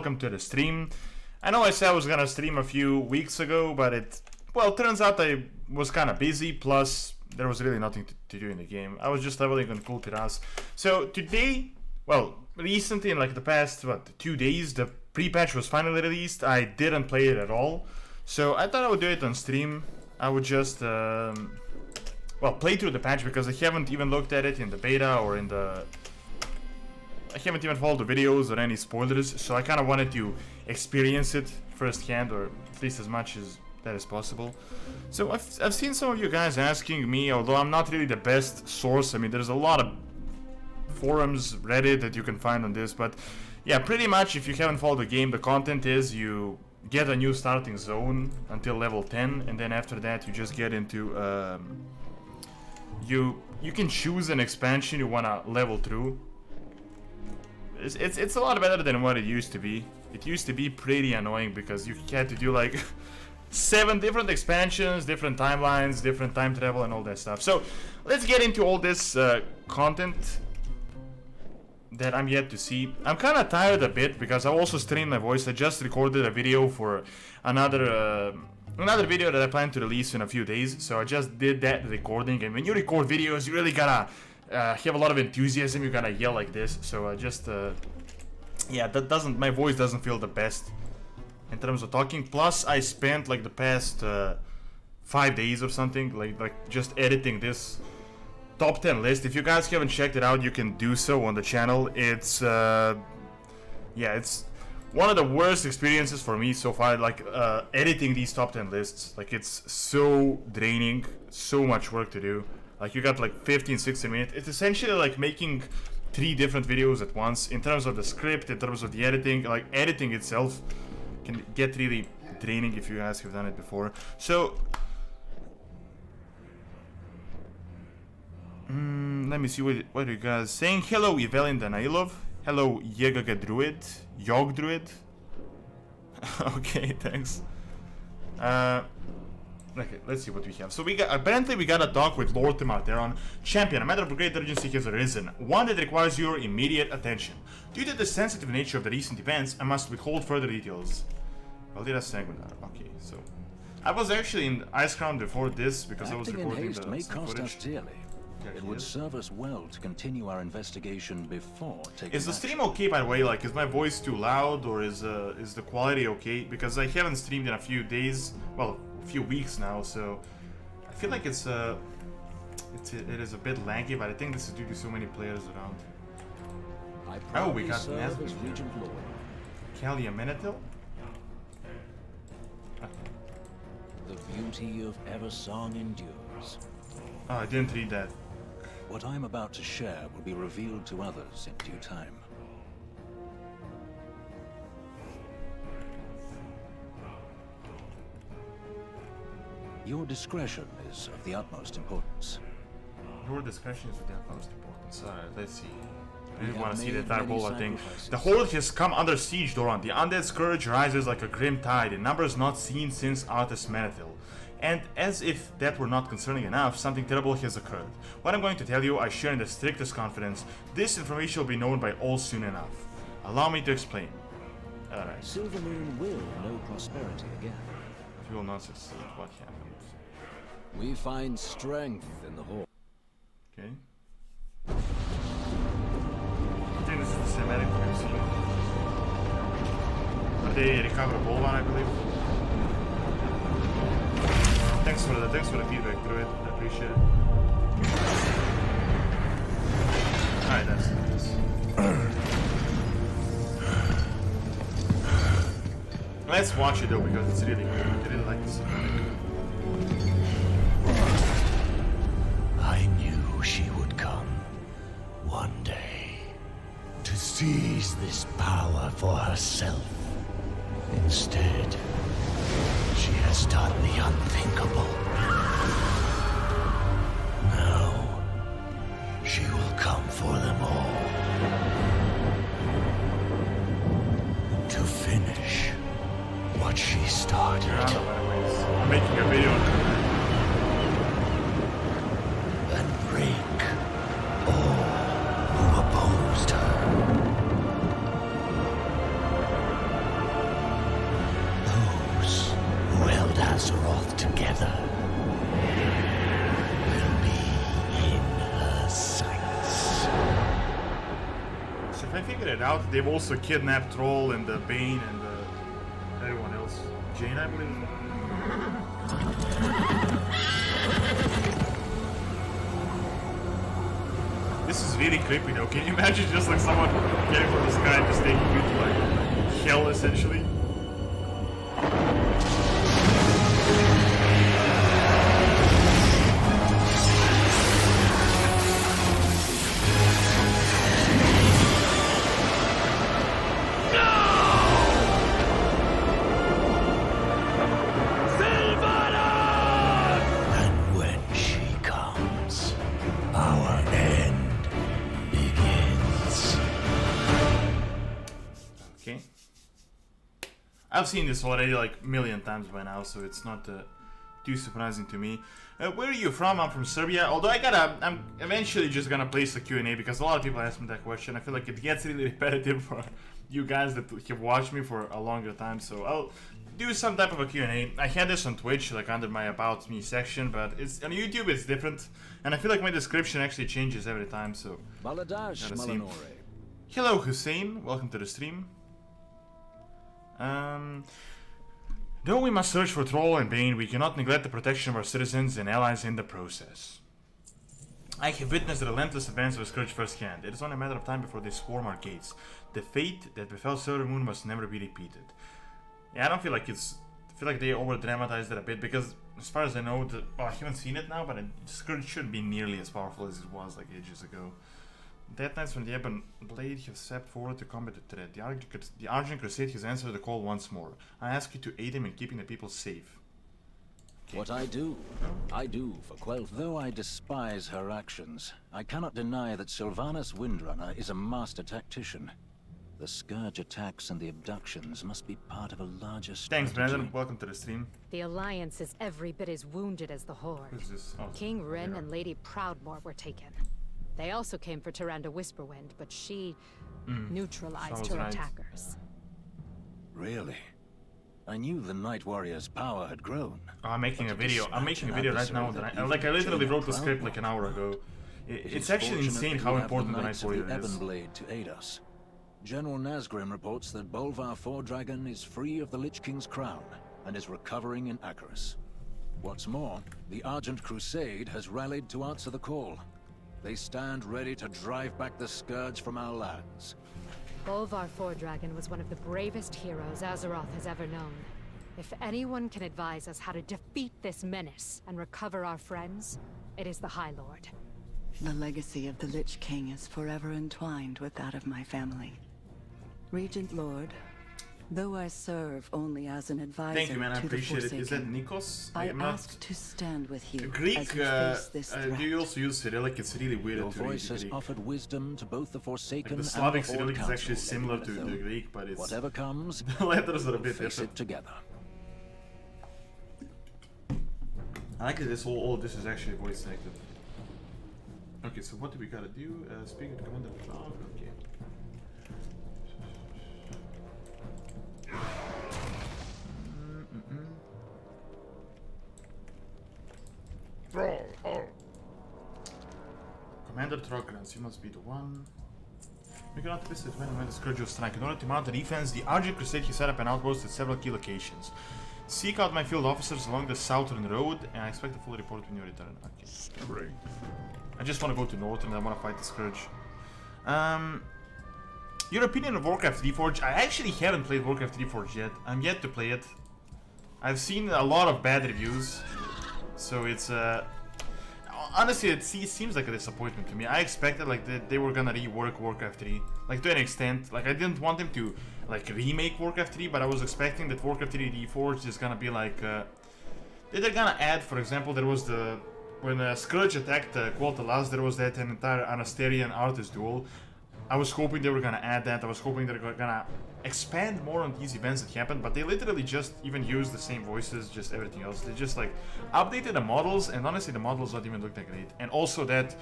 welcome to the stream. I know I said I was gonna stream a few weeks ago, but it turns out I was kind of busy, plus there was really nothing to do in the game. I was just leveling on Kul Tiras. So today, recently in like the past 2 days, the pre-patch was finally released. I didn't play it at all, so I thought I would do it on stream. I would just play through the patch, because I haven't even looked at it in the beta or in the... I haven't even followed the videos or any spoilers, so I kind of wanted to experience it firsthand, or at least as much as that is possible. So I've seen some of you guys asking me, although I'm not really the best source. I mean, there's a lot of forums, Reddit that you can find on this, but yeah, pretty much if you haven't followed the game, the content is you get a new starting zone until level 10, and then after that you just get into you can choose an expansion you wanna level through. It's a lot better than what it used to be. It used to be pretty annoying because you had to do like 7 different expansions, different timelines, different time travel and all that stuff. So let's get into all this content that I'm yet to see. I'm kind of tired a bit because I also streamed my voice. I just recorded a video for another video that I plan to release in a few days. So I just did that recording, and when you record videos, you really gotta have a lot of enthusiasm. You gotta yell like this. So I just yeah, my voice doesn't feel the best in terms of talking. Plus I spent like the past 5 days or something like just editing this top 10 list. If you guys haven't checked it out, you can do so on the channel. It's it's one of the worst experiences for me so far, like editing these top 10 lists. Like, it's so draining, so much work to do. Like, you got like 15-16 minutes. It's essentially like making 3 different videos at once in terms of the script, in terms of the editing. Like, editing itself can get really draining if you guys have done it before. So let me see what you guys saying. Hello, Evelyn Danailov. Hello, Yegaga Druid. Yog Druid. Okay, thanks. Okay, let's see what we have. So apparently we got a talk with Lord Timarteron. Champion, a matter of great urgency has arisen, one that requires your immediate attention. Due to the sensitive nature of the recent events, I must withhold further details. Valdira Sanguinar. Okay, so I was actually in Icecrown before this because I was recording the may cost us footage. dearly. It would serve us well to continue our investigation before taking Is the stream okay, by the way? Like, is my voice too loud, or is the quality okay? Because I haven't streamed in a few days, well, a few weeks now, so I feel like it is a bit laggy, but I think this is due to so many players around. Oh, we got Nazgûl. Kalia Menetil? The beauty of Eversong endures. Oh, I didn't read that. What I'm about to share will be revealed to others in due time. Your discretion is of the utmost importance. Your discretion is of the utmost importance. Alright, let's see. I didn't want to see that Tarbola thing. The Horde has come under siege, Doran. The undead scourge rises like a grim tide in numbers not seen since Arthas Menethil. And as if that were not concerning enough, something terrible has occurred. What I'm going to tell you, I share in the strictest confidence. This information will be known by all soon enough. Allow me to explain. Alright. Silvermoon will know prosperity again. If you will not succeed, what happens? We find strength in the Horde. Okay. I think this is the cinematic we've seen. But they recover a ball one, I believe. Thanks for the feedback, Druid. I appreciate it. Alright, that's this. Let's watch it though, because it's really good. I really like this. I knew she would come one day to seize this power for herself. Instead, she has done the unthinkable. Now, she will come for them all. To finish what she started. I'm making a video on her. And break all who opposed her. mother will be in her sights. So if I figured it out, they've also kidnapped Troll and the Bane and everyone else. Jane, I believe. This is really creepy though. Can you imagine just like someone getting from the sky and just taking you to like hell essentially? And when she comes, our end begins. Okay. I've seen this already like a million times by now, so it's not too surprising to me. Where are you from? I'm from Serbia. Although I'm eventually just gonna place a Q&A because a lot of people ask me that question. I feel like it gets really repetitive for you guys that have watched me for a longer time, so I'll do some type of a Q&A. I had this on Twitch, like under my About Me section, but it's on YouTube it's different, and I feel like my description actually changes every time, so... Baladash Gotta see. Malinore. Hello Hussein, welcome to the stream. Though we must search for Troll and Bane, we cannot neglect the protection of our citizens and allies in the process. I have witnessed the relentless advance of the Scourge firsthand. It is only a matter of time before they swarm our gates. The fate that befell Silver Moon must never be repeated. Yeah, I don't feel like it's... I feel like they over-dramatized it a bit, because as far as I know, I haven't seen it now, but Scourge shouldn't be nearly as powerful as it was like ages ago. Death Knights from the Ebon Blade have stepped forward to combat the threat. The Argent Crusade has answered the call once more. I ask you to aid him in keeping the people safe. Okay. What I do for Quel'The. Though I despise her actions, I cannot deny that Sylvanas Windrunner is a master tactician. The Scourge attacks and the abductions must be part of a larger strategy. Thanks, Brandon. Welcome to the stream. The Alliance is every bit as wounded as the Horde. Who's this? Oh, King Rin Mira. and Lady Proudmoore were taken. They also came for Tyrande Whisperwind, but she neutralized Sounds her right. attackers. Really? I knew the Night Warrior's power had grown. Oh, I'm making But a to video. I'm making a video right now. adversary That that I literally even wrote the Jaina script like an Proudmoore. hour ago. It It's is actually fortunate insane that how we have important the Night Knights of Warrior the is. Ebonblade to aid us. General Nazgrim reports that Bolvar Fordragon is free of the Lich King's crown and is recovering in Acheris. What's more, the Argent Crusade has rallied to answer the call. They stand ready to drive back the Scourge from our lands. Bolvar Fordragon was one of the bravest heroes Azeroth has ever known. If anyone can advise us how to defeat this menace and recover our friends, it is the High Lord. The legacy of the Lich King is forever entwined with that of my family. Regent Lord, though I serve only as an advisor Thank you, man. I to the appreciate it. Is that Forsaken, Nikos? I am not ask to stand with you Greek. as you face this threat. Do you also use Cyrillic? It's really weird Your to read voice has Greek. offered wisdom to both the Forsaken Like the and Slavic the Horde Cyrillic is actually Council, similar to Lady the Lithel. Greek, but it's Whatever comes, the letters are a we'll bit face different. it together. I like that this all this is actually voice acted. Okay, so what do we gotta do? Speak to Commander Cloud. Okay. Commander Trograns, you must be the one. We cannot visit when the Scourge will strike. In order to mount the defense, the Argent Crusade has set up an outpost at several key locations. Seek out my field officers along the southern road, and I expect a full report when you return. Okay. I just want to go to northern and I want to fight the Scourge. Your opinion of Warcraft Reforged? I actually haven't played Warcraft Reforged yet. I'm yet to play it. I've seen a lot of bad reviews, so it's honestly it seems like a disappointment to me. I expected like that they were gonna rework Warcraft 3, like to an extent. Like I didn't want them to like remake Warcraft 3, but I was expecting that Warcraft 3 Reforged is gonna be like they're gonna add, for example, there was the when Scourge attacked Qualtalas, there was that entire Anasterian Artist duel. I was hoping they were gonna add that. I was hoping they were gonna expand more on these events that happened, but they literally just even used the same voices, just everything else. They just like updated the models, and honestly the models don't even look that great. And also that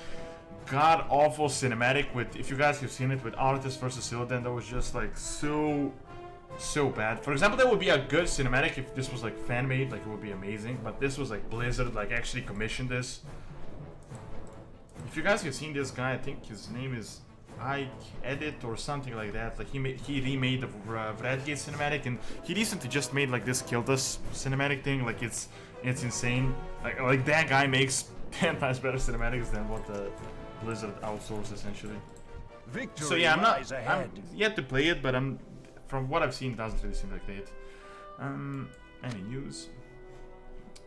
god awful cinematic with, if you guys have seen it, with Arthas versus Illidan, that was just like so so bad. For example, that would be a good cinematic if this was like fan made, like it would be amazing. But this was like Blizzard, like actually commissioned this. If you guys have seen this guy, I think his name is Ike Edit or something like that. Like he remade the Vradgate cinematic, and he recently just made like this Killed Us cinematic thing. Like it's insane. Like that guy makes 10 times better cinematics than what the Blizzard outsourced essentially. Victory So yeah, lies I'm ahead. yet to play it, but from what I've seen, it doesn't really seem like that. Any news?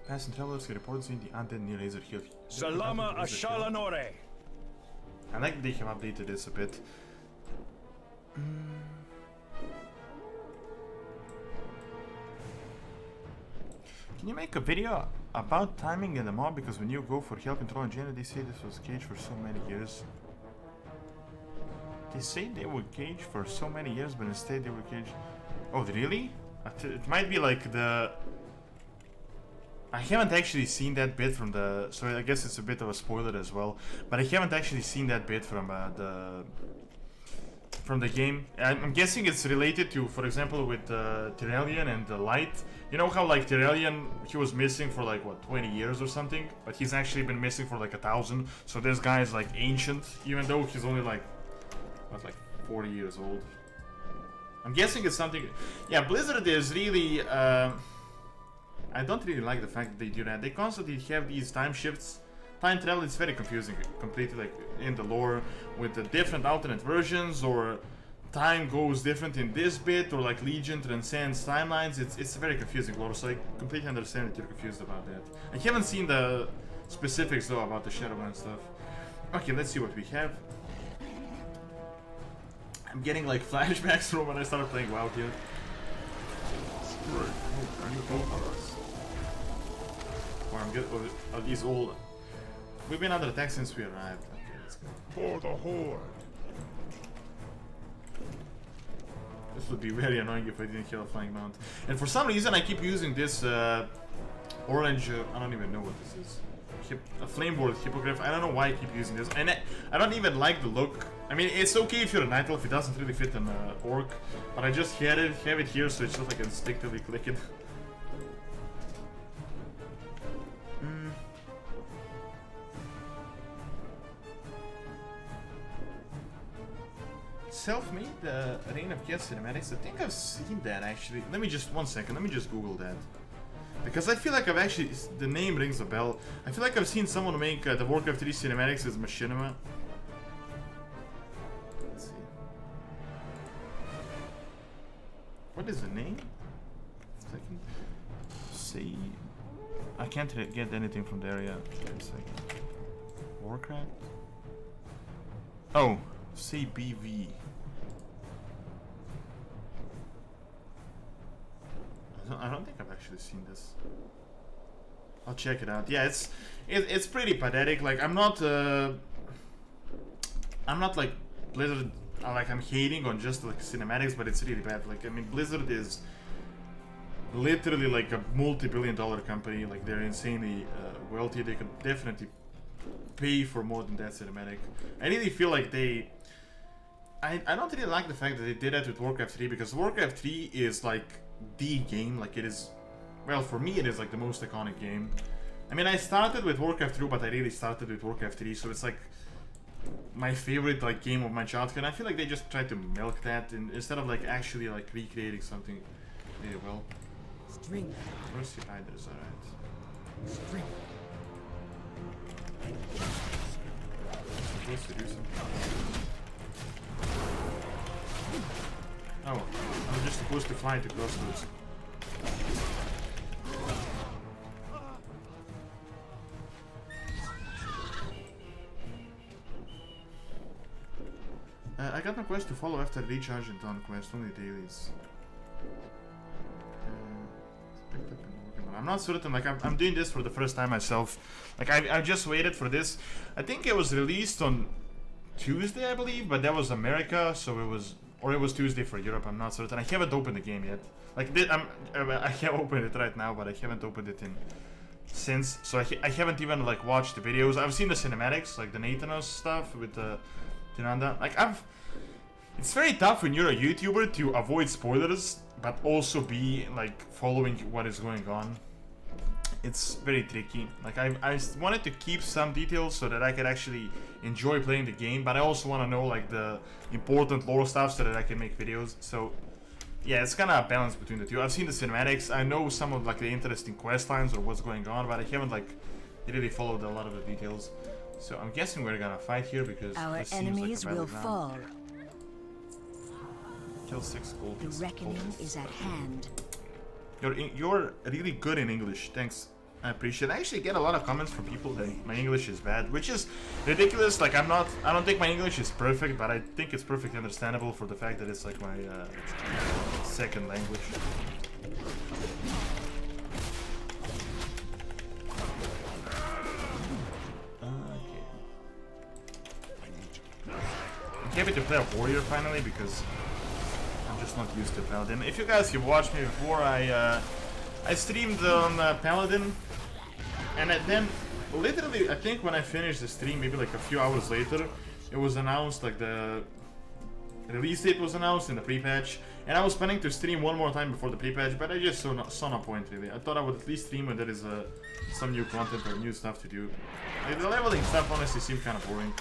Passing travelers reports in the undead near Laser Hill. Salama Ashalanore. I like that they have updated this a bit. Can you make a video about timing in the mob? Because when you go for Hell Control in January, they say this was caged for so many years. They say they were caged for so many years, but instead they were caged. Oh, really? It might be like the. I haven't actually seen that bit from the. So I guess it's a bit of a spoiler as well. But I haven't actually seen that bit from the game. I'm guessing it's related to, for example, with Tyrellian and the Light. You know how like Tyrellian, he was missing for like what 20 years or something, but he's actually been missing for like 1,000. So this guy is like ancient, even though he's only like what, like 40 years old. I'm guessing it's something. Yeah, Blizzard is really. I don't really like the fact that they do that. They constantly have these time shifts. Time travel is very confusing, completely like in the lore with the different alternate versions, or time goes different in this bit, or like Legion transcends timelines. It's very confusing lore, so I completely understand that you're confused about that. I haven't seen the specifics though about the Shadowrun stuff. Okay, let's see what we have. I'm getting like flashbacks from when I started playing WoW here. Or I'm good. Are these all? We've been under attack since we arrived. Okay, let's go. For the Horde. This would be very annoying if I didn't kill a flying mount. And for some reason, I keep using this orange. I don't even know what this is. A flameboard hippogriff. I don't know why I keep using this, and I don't even like the look. I mean, it's okay if you're a night elf. It doesn't really fit an orc, but I just have it here, so it's just like instinctively click it. Self-made Reign of Chaos cinematics. I think I've seen that actually. Let me just 1 second. Let me just Google that. Because I feel like I've actually, the name rings a bell. I feel like I've seen someone make the Warcraft 3 cinematics as Machinima. Let's see. What is the name? Second. See. I can't get anything from there yet. Wait a second. Warcraft? Oh, CBV. I don't think I've actually seen this. I'll check it out. Yeah, it's pretty pathetic. Like I'm not like Blizzard. Like I'm hating on just like cinematics, but it's really bad. Like I mean, Blizzard is literally like a multi-billion-dollar company. Like they're insanely wealthy. They could definitely pay for more than that cinematic. I really feel like they. I don't really like the fact that they did that with Warcraft 3, because Warcraft 3 is like the game. Like it is, well, for me it is like the most iconic game. I mean, I started with Warcraft 2, but I really started with Warcraft 3, so it's like my favorite like game of my childhood. I feel like they just tried to milk that instead of like actually like recreating something really well. String. Mercy Riders, alright. String. Supposed to do something. Oh, I'm just supposed to fly to crossroads. I got no quest to follow after recharge and town quest, only dailies. I'm not certain, like I'm doing this for the first time myself. Like I just waited for this. I think it was released on Tuesday, I believe, but that was America, so it was, or it was Tuesday for Europe, I'm not certain. I haven't opened the game yet. Like I have opened it right now, but I haven't opened it since. So I haven't even like watched the videos. I've seen the cinematics, like the Nathanos stuff with the Tiranda. Like It's very tough when you're a YouTuber to avoid spoilers, but also be like following what is going on. It's very tricky. Like I wanted to keep some details so that I could actually enjoy playing the game, but I also want to know like the important lore stuff so that I can make videos. So yeah, it's kind of a balance between the two. I've seen the cinematics. I know some of like the interesting quest lines or what's going on, but I haven't like really followed a lot of the details. So I'm guessing we're gonna fight here because Our this seems like a enemies will battleground. fall. Kill 6 gold. The reckoning is at hand. You're really good in English. Thanks. I appreciate it. I actually get a lot of comments from people that my English is bad, which is ridiculous. Like I don't think my English is perfect, but I think it's perfectly understandable for the fact that it's like my second language. Okay. I'm happy to play a warrior finally because I'm just not used to Paladin. If you guys have watched me before, I streamed on Paladin, and then literally I think when I finished the stream, maybe like a few hours later, it was announced, like the release date was announced in the pre-patch, and I was planning to stream one more time before the pre-patch, but I just saw no point really. I thought I would at least stream when there is some new content or new stuff to do. Like, the leveling stuff honestly seemed kind of boring.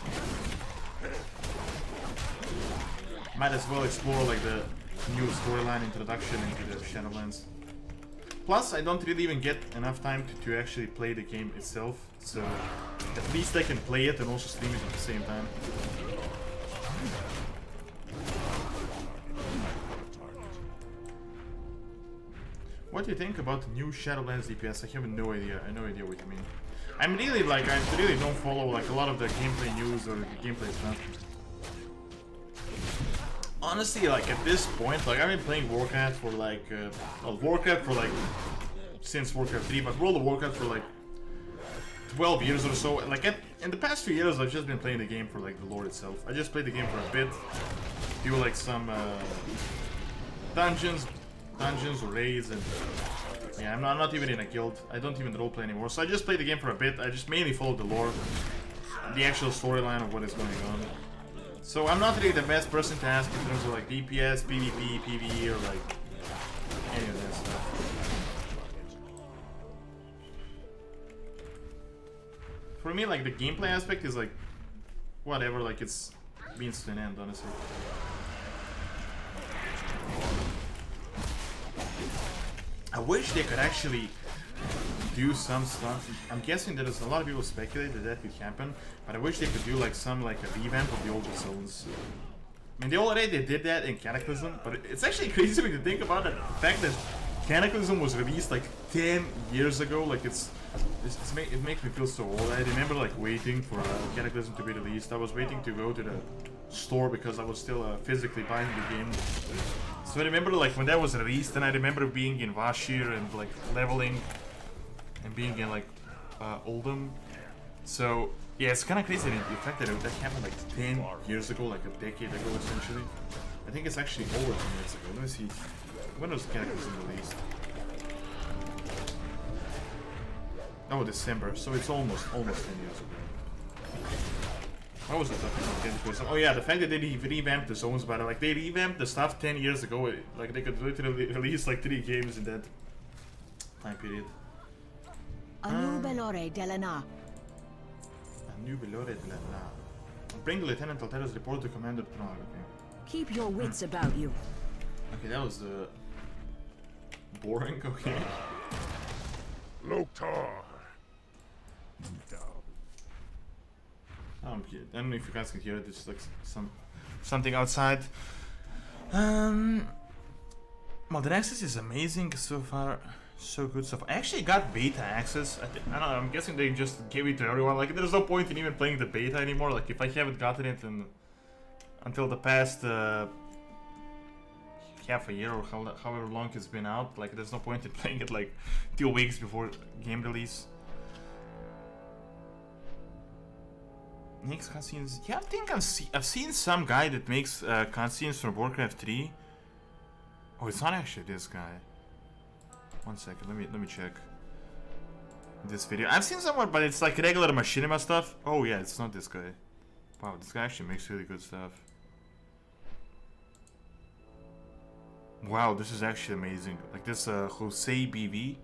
Might as well explore like the new storyline introduction into the Shadowlands. Plus, I don't really even get enough time to actually play the game itself, so at least I can play it and also stream it at the same time. What do you think about the new Shadowlands DPS? I have no idea. I have no idea what you mean. I'm really like, I really don't follow like a lot of the gameplay news or the gameplay stuff. Honestly, like at this point, like I've been playing Warcraft for like, since Warcraft 3, but World of Warcraft for like 12 years or so. Like in the past few years, I've just been playing the game for like the lore itself. I just played the game for a bit, do like some dungeons or raids, and yeah, I'm not even in a guild. I don't even roleplay anymore. So I just played the game for a bit. I just mainly followed the lore, the actual storyline of what is going on. So I'm not really the best person to ask in terms of like DPS, PvP, PvE, or like any of that stuff. For me, like the gameplay aspect is like whatever, like it's means to an end, honestly. I wish they could actually do some stuff. I'm guessing that there's a lot of people speculate that could happen, but I wish they could do like some like a revamp of the older zones. I mean, they already did that in Cataclysm, but it's actually crazy to think about it. The fact that Cataclysm was released like 10 years ago, like it makes me feel so old. I remember like waiting for Cataclysm to be released. I was waiting to go to the store because I was still physically buying the game. So I remember like when that was released, and I remember being in Vashir and like leveling and being in like Oldham. So yeah, it's kind of crazy the fact that that happened like 10 years ago, like a decade ago essentially. I think it's actually over 10 years ago. Let me see. When was Cataclysm released? Oh, December. So it's almost 10 years ago. What was I talking about? Cataclysm? Oh yeah, the fact that they revamped the zones, but like they revamped the stuff 10 years ago. Like they could literally release like 3 games in that time period. Anu Belore Delana. Anu Belore Delana. Bring Lieutenant Altero's report to Commander Tron. Okay. Keep your wits about you. Okay, that was boring. Okay. Loktar. I don't know if you guys can hear it. It's like something outside. Well, the access is amazing so far. So good so far. I actually got beta access. I don't know. I'm guessing they just gave it to everyone. Like, there's no point in even playing the beta anymore. Like, if I haven't gotten it until the past half a year or however long it's been out, like, there's no point in playing it like 2 weeks before game release. Makes cutscenes. Yeah, I think I've seen some guy that makes cutscenes from Warcraft 3. Oh, it's not actually this guy. 1 second, let me check this video. I've seen someone, but it's like regular machinima stuff. Oh yeah, it's not this guy. Wow, this guy actually makes really good stuff. Wow, this is actually amazing. Like this Jose BV.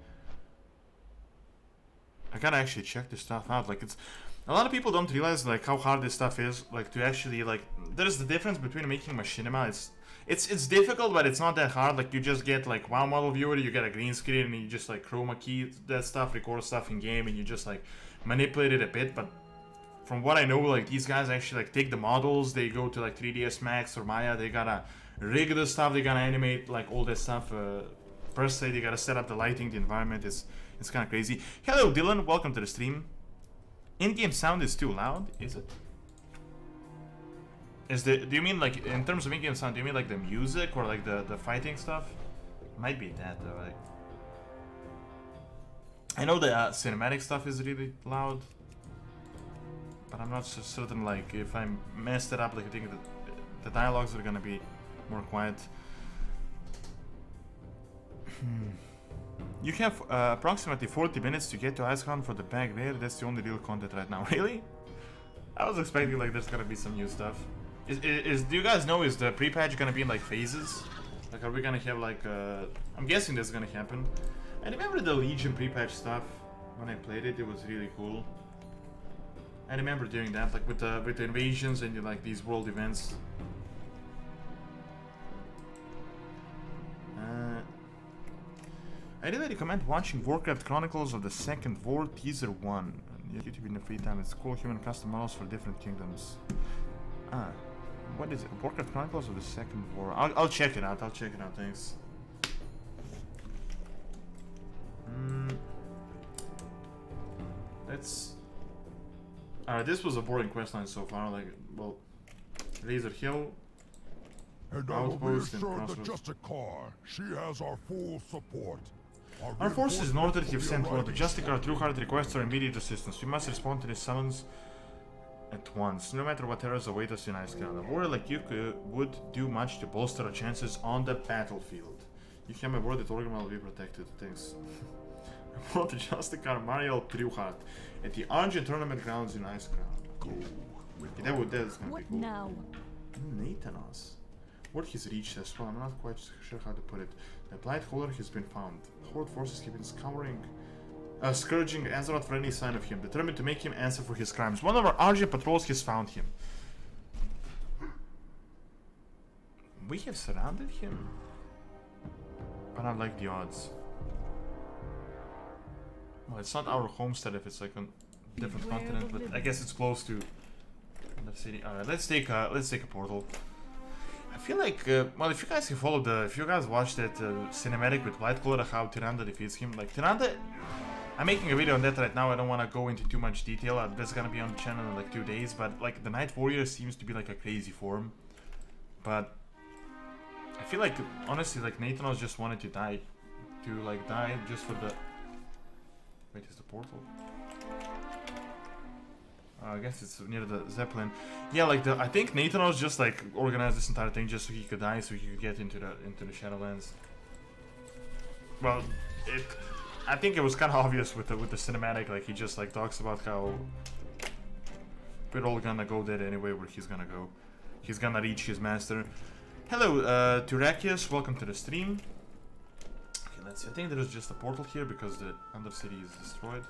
I gotta actually check this stuff out. Like it's a lot of people don't realize like how hard this stuff is. Like to actually like there's the difference between making machinima. It's difficult, but it's not that hard. Like you just get like WoW model viewer, you get a green screen, and you just like chroma key that stuff, record stuff in game, and you just like manipulate it a bit. But from what I know, like these guys actually like take the models, they go to like 3ds Max or Maya, they gotta rig the stuff, they gotta animate like all that stuff. Per se, they gotta set up the lighting, the environment. It's kind of crazy. Hello, Dylan. Welcome to the stream. In-game sound is too loud, is it? Do you mean like in terms of in-game sound? Do you mean like the music or like the fighting stuff? Might be that though. Like, I know the cinematic stuff is really loud, but I'm not so certain. Like if I messed it up, like I think the dialogues are gonna be more quiet. You have approximately 40 minutes to get to Icecrown for the bag there. That's the only real content right now. Really? I was expecting like there's gonna be some new stuff. Do you guys know, is the pre-patch gonna be in like phases? Like are we gonna have like I'm guessing that's gonna happen. I remember the Legion pre-patch stuff when I played it. It was really cool. I remember doing that like with the invasions and like these world events. I really recommend watching Warcraft Chronicles of the Second War Teaser 1 on YouTube in the free time. It's cool human custom models for different kingdoms. What is it? Warcraft Chronicles of the Second War. I'll check it out. Thanks. Let's. This was a boring questline so far. Like, well, Razor Hill. And I will be Outpost and assured that crossroads. Justicar, she has our full support. Our forces in order have sent word to Justicar Trueheart requests our immediate assistance. We must respond to this summons at once, no matter what terrors await us in Icecrown. A warrior like you would do much to bolster our chances on the battlefield. You have my word that Orgrimmar will be protected. Thanks. Report to Justicar Mariel Trueheart at the Argent Tournament grounds in Icecrown. Cool. Yeah, that's gonna be cool. What now? Nathanos. Word has reached us. Well, I'm not quite sure how to put it. The Blight Holder has been found. Horde forces have been scourging Azeroth for any sign of him, determined to make him answer for his crimes. One of our Argent patrols has found him. We have surrounded him? But I like the odds. Well, it's not our homestead if it's like on a different continent, but I guess it's close to the city. Alright, let's take a portal. I feel like, well, if you guys can follow if you guys watched that cinematic with Blightcaller, how Tyrande defeats him, like Tyrande, I'm making a video on that right now. I don't want to go into too much detail. That's gonna be on the channel in like 2 days, but like the Night Warrior seems to be like a crazy form. But I feel like, honestly, like Nathanos just wanted to die just for the... Wait, is the portal? I guess it's near the Zeppelin. Yeah, like I think Nathanos just like organized this entire thing just so he could die, so he could get into the Shadowlands. Well, I think it was kind of obvious with the cinematic. Like he just like talks about how we're all gonna go there anyway. Where he's gonna go, he's gonna reach his master. Hello, Tyrakius. Welcome to the stream. Okay, let's see. I think there's just a portal here because the Undercity is destroyed.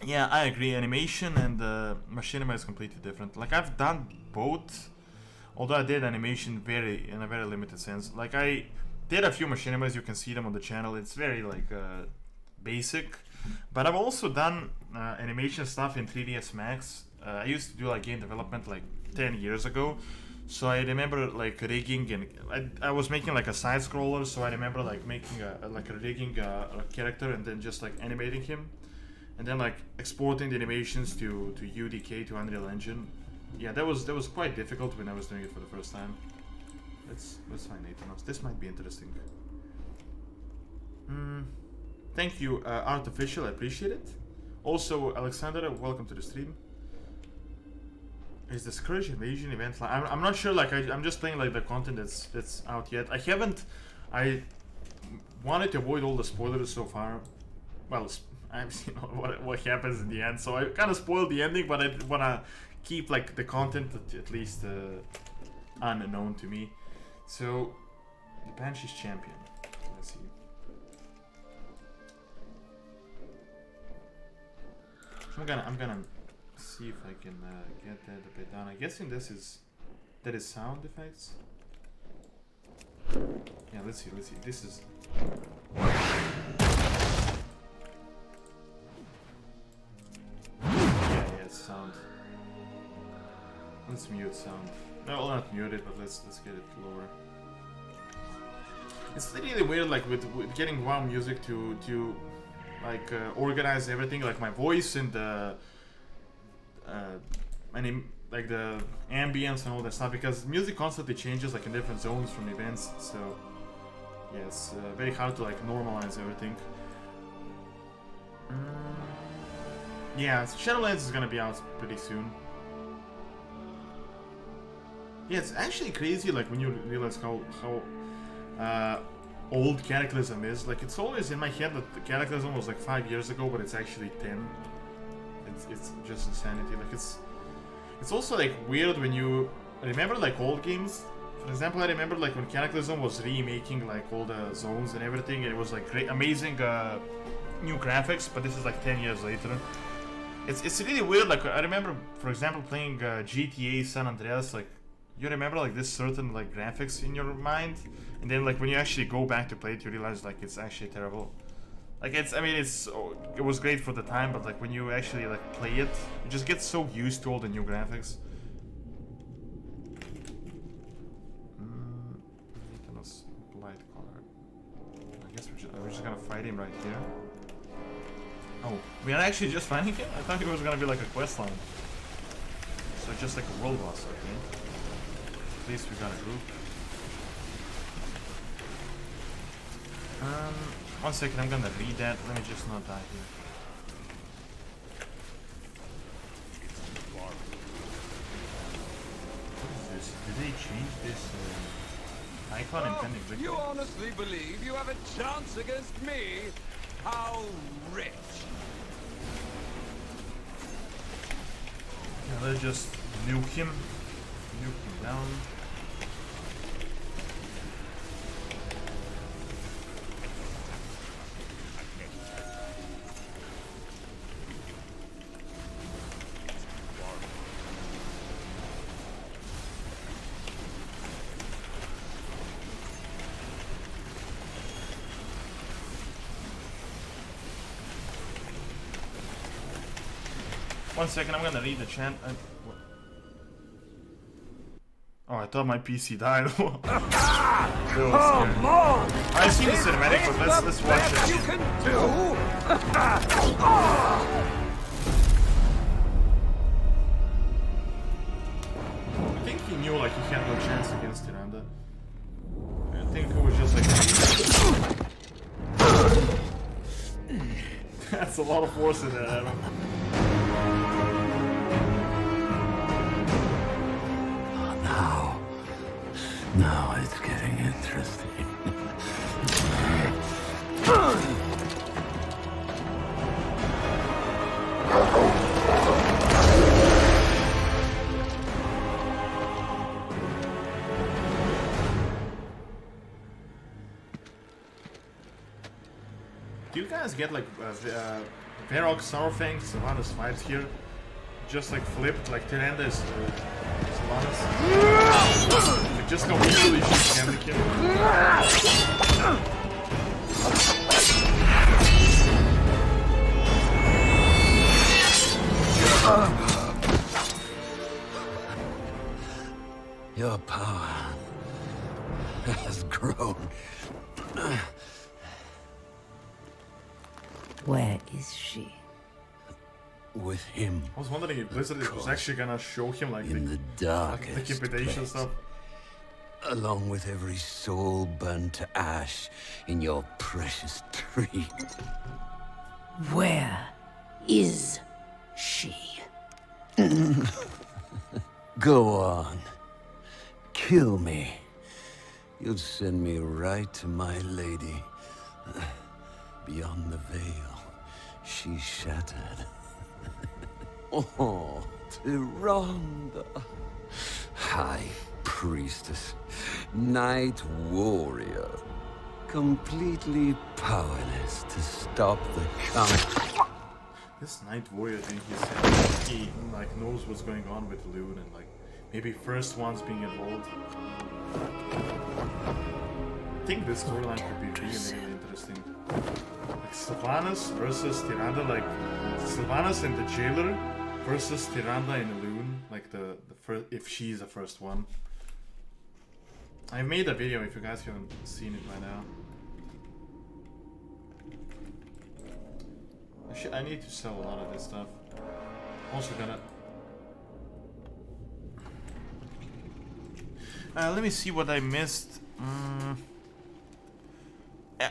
Yeah, I agree. Animation and machinima is completely different. Like I've done both, although I did animation in a very limited sense. Like I did a few machinimas. You can see them on the channel. It's very like basic, but I've also done animation stuff in 3ds Max. I used to do like game development like 10 years ago. So I remember like rigging, and I was making like a side scroller. So I remember like making rigging a character and then just like animating him, and then like exporting the animations to UDK, to Unreal Engine. Yeah, that was quite difficult when I was doing it for the first time. Let's find Nathanos. This might be interesting. Thank you, Artificial. I appreciate it. Also, Alexander, welcome to the stream. Is the Scourge Invasion event? I'm not sure. Like I'm just playing like the content that's out yet. I wanted to avoid all the spoilers so far. Well, I've seen what happens in the end, so I kind of spoiled the ending, but I want to keep like the content at least unknown to me. So the Banshee's champion. Let's see. So I'm gonna see if I can get that a bit down. I'm guessing that is sound effects. Yeah, let's see. This is. Yeah, sound. Let's mute sound. No, well, not mute it, but let's get it lower. It's really weird, like with getting WoW music to like organize everything, like my voice and the like the ambience and all that stuff, because music constantly changes like in different zones from events. So yeah, it's very hard to like normalize everything. Yeah, Shadowlands is gonna be out pretty soon. Yeah, it's actually crazy, like when you realize how old Cataclysm is. Like, it's always in my head that the Cataclysm was like 5 years ago, but it's actually 10. It's just insanity. Like, it's also like weird when you remember like old games. For example, I remember like when Cataclysm was remaking like all the zones and everything, and it was like great, amazing new graphics. But this is like 10 years later. It's really weird. Like, I remember, for example, playing GTA San Andreas. Like, you remember like this certain like graphics in your mind, and then like when you actually go back to play it, you realize like it's actually terrible. Like, it was great for the time, but like when you actually like play it, you just get so used to all the new graphics. Light color. I guess we're just gonna fight him right here. Oh, we are actually just fighting him? I thought it was gonna be like a quest line. So just like a world boss, okay. At least we got a group. 1 second, I'm gonna read that. Let me just not die here. What is this? Did they change this icon in Pending Victory? You honestly believe you have a chance against me? How rich! Yeah, let's just nuke him. Nuke him down. One second, I'm gonna read the chant. Oh, I thought my PC died. I've seen the cinematic, but let's watch it. You can do. I think he knew like he had no chance against Tyrande. I think it was just like that's a lot of force in that, Adam. Now it's getting interesting. Do you guys get like Varrock Sourfang Sylvanas fights here? Just like flipped, like Tyrande is Sylvanas. Like just how easily she can kill. Your power has grown. Where is she? With him. I was wondering if Blizzard was actually gonna show him like in the darkest like decapitation place, stuff. along with every soul burned to ash in your precious tree. Where is she? Go on. Kill me. You'll send me right to my lady. Beyond the veil, she's shattered. Oh, Tyrande. High Priestess. Night Warrior. Completely powerless to stop the count. This Night Warrior thing, he said he like knows what's going on with Lune and like maybe first one's being involved. I think this storyline could be really interesting. Like Sylvanas versus Tyrande, like Sylvanas and the Jailer versus Tyrande and Lune, like the first, if she's the first one. I made a video if you guys haven't seen it by now. I need to sell a lot of this stuff. Also gonna... let me see what I missed.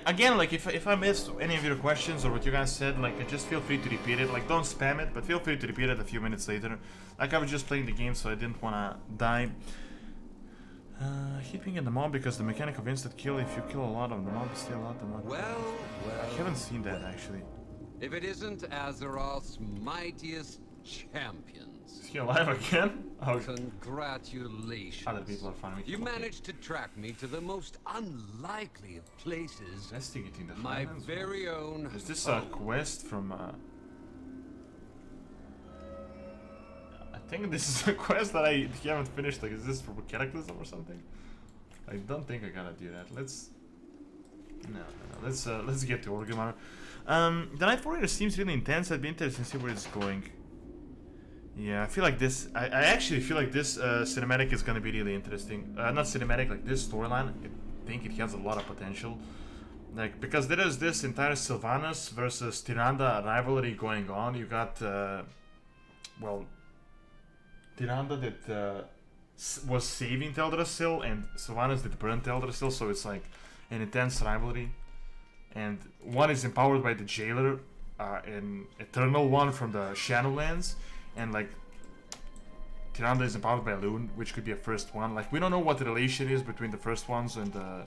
Again, like if I missed any of your questions or what you guys said, like just feel free to repeat it. Like don't spam it, but feel free to repeat it a few minutes later. Like I was just playing the game, so I didn't wanna die. Hitting at the mob because the mechanic of instant kill, if you kill a lot of the mob, still a lot of mob. Well, I haven't seen that actually. if it isn't Azeroth's mightiest champions. Is he alive again? Oh, Congratulations. other people are finding me. You managed to track me to the most unlikely of places. Investigating the My finance. very own. Is this a quest from I think this is a quest that I haven't finished. Like, is this for Cataclysm or something? I don't think I gotta do that. Let's let's get to Orgrimmar. The Night Warrior seems really intense. I'd be interested to see where it's going. Yeah, I feel like this. I actually feel like this cinematic is gonna be really interesting. Not cinematic, like this storyline. I think it has a lot of potential. Like, because there is this entire Sylvanas versus Tyrande rivalry going on. You got, well, Tyrande that was saving Teldrassil, and Sylvanas that burned Teldrassil, so it's like an intense rivalry. And one is empowered by the Jailer, an Eternal one from the Shadowlands, and like Tyrande is empowered by Lune, which could be a first one. Like, we don't know what the relation is between the first ones and the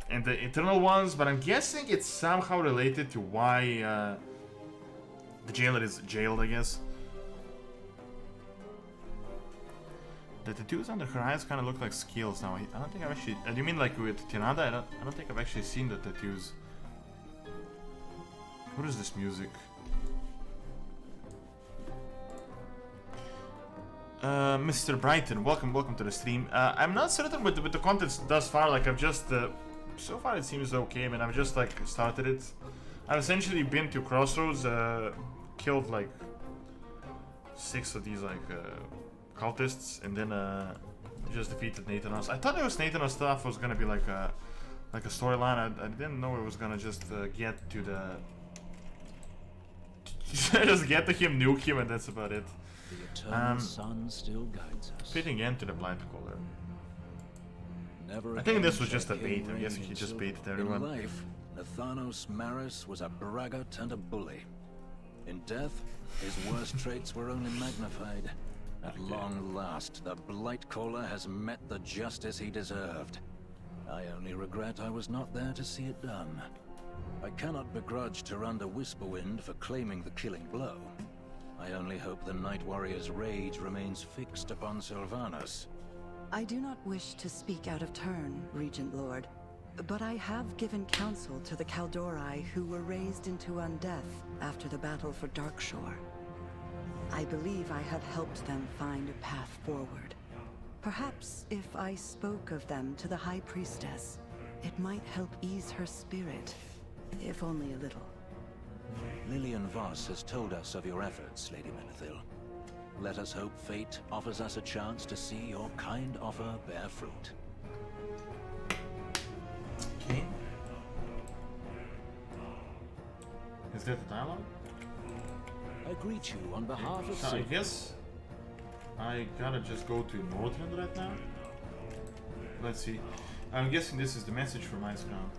Eternal ones, but I'm guessing it's somehow related to why the Jailer is jailed, I guess. The tattoos under her eyes kind of look like scales now. I don't think I've actually... do you mean like with Tyrande? I don't think I've actually seen the tattoos. What is this music? Mr. Brighton, welcome to the stream. I'm not certain with the content thus far. Like, I've just... so far it seems okay. I mean, I've just like started it. I've essentially been to Crossroads, killed like 6 of these like cultists, and then just defeated Nathanos. I thought it was Nathanos stuff was gonna be like a storyline. I didn't know it was gonna just get to the just get to him, nuke him, and that's about it. The eternal sun still guides us. Fitting end to the Blightcaller. Never I think this again was just a shall bait. king I'm guessing reign he just in baited silver. everyone. In life, Nathanos Maris was a braggart and a bully. In death, his worst traits were only magnified. At long last, the Blightcaller has met the justice he deserved. I only regret I was not there to see it done. I cannot begrudge Tyrande Whisperwind for claiming the killing blow. I only hope the Night Warrior's rage remains fixed upon Sylvanas. I do not wish to speak out of turn, Regent Lord, but I have given counsel to the Kaldorei who were raised into undeath after the battle for Darkshore. I believe I have helped them find a path forward. Perhaps if I spoke of them to the High Priestess, it might help ease her spirit, if only a little. Lillian Voss has told us of your efforts, Lady Menethil. Let us hope fate offers us a chance to see your kind offer bear fruit. Okay. Is that the dialogue? I greet you on behalf of So I Sylvan. guess I gotta just go to Northrend right now. Let's see. I'm guessing this is the message from Icecrown.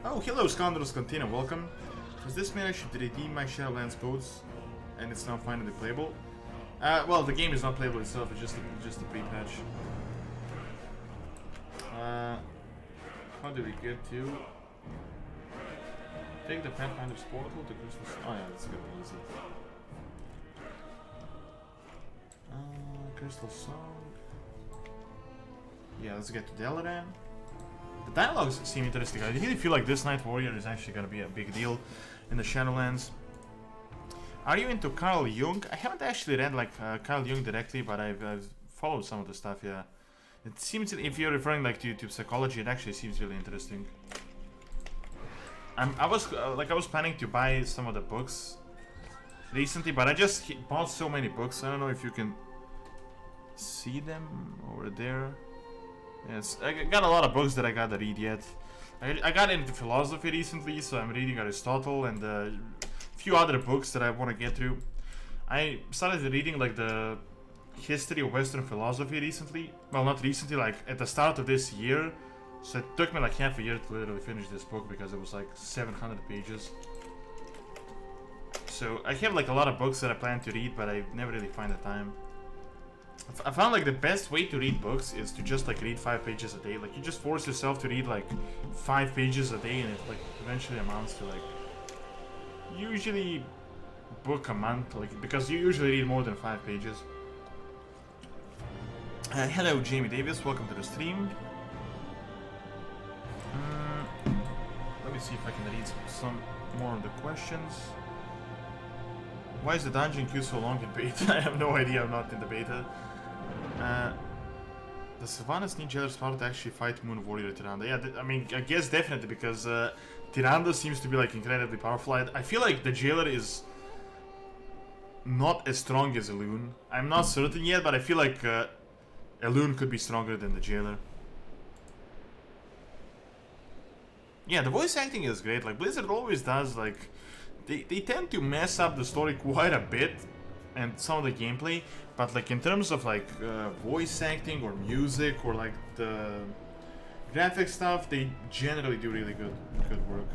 Oh, hello, Scoundrels Cantina, welcome. Does this mean I should redeem my Shadowlands codes and it's now finally playable? Well, the game is not playable itself, it's just a pre-patch. How do we get to... Take the Pathfinder's portal to Christmas... Oh yeah, that's gonna be easy. Crystal Song. Yeah, let's get to Dalaran. The dialogues seem interesting. I really feel like this Night Warrior is actually gonna be a big deal in the Shadowlands. Are you into Carl Jung? I haven't actually read like Carl Jung directly, but I've followed some of the stuff. Yeah, it seems, if you're referring like to psychology, it actually seems really interesting. I was planning to buy some of the books recently, but I just bought so many books. I don't know if you can see them over there. Yes, I got a lot of books that I gotta read yet. I got into philosophy recently, so I'm reading Aristotle and a few other books that I want to get through. I started reading like the history of Western philosophy recently. Well, not recently, like at the start of this year. So it took me like half a year to literally finish this book because it was like 700 pages. So I have like a lot of books that I plan to read, but I never really find the time. I found like the best way to read books is to just like read 5 pages a day. Like you just force yourself to read like 5 pages a day, and it like eventually amounts to like usually book a month, like because you usually read more than 5 pages. Hello Jamie Davis, welcome to the stream. Let me see if I can read some more of the questions. Why is the dungeon queue so long in beta? I have no idea, I'm not in the beta. Does Sylvanas need Jailer's power to actually fight Moon Warrior Tyrande? Yeah, I mean, I guess definitely, because Tyrande seems to be like incredibly powerful. I feel like the Jailer is not as strong as Elune. I'm not certain yet, but I feel like Elune could be stronger than the Jailer. Yeah, the voice acting is great. Like Blizzard always does. Like they tend to mess up the story quite a bit and some of the gameplay, but like in terms of like voice acting or music or like the graphic stuff, they generally do really good work.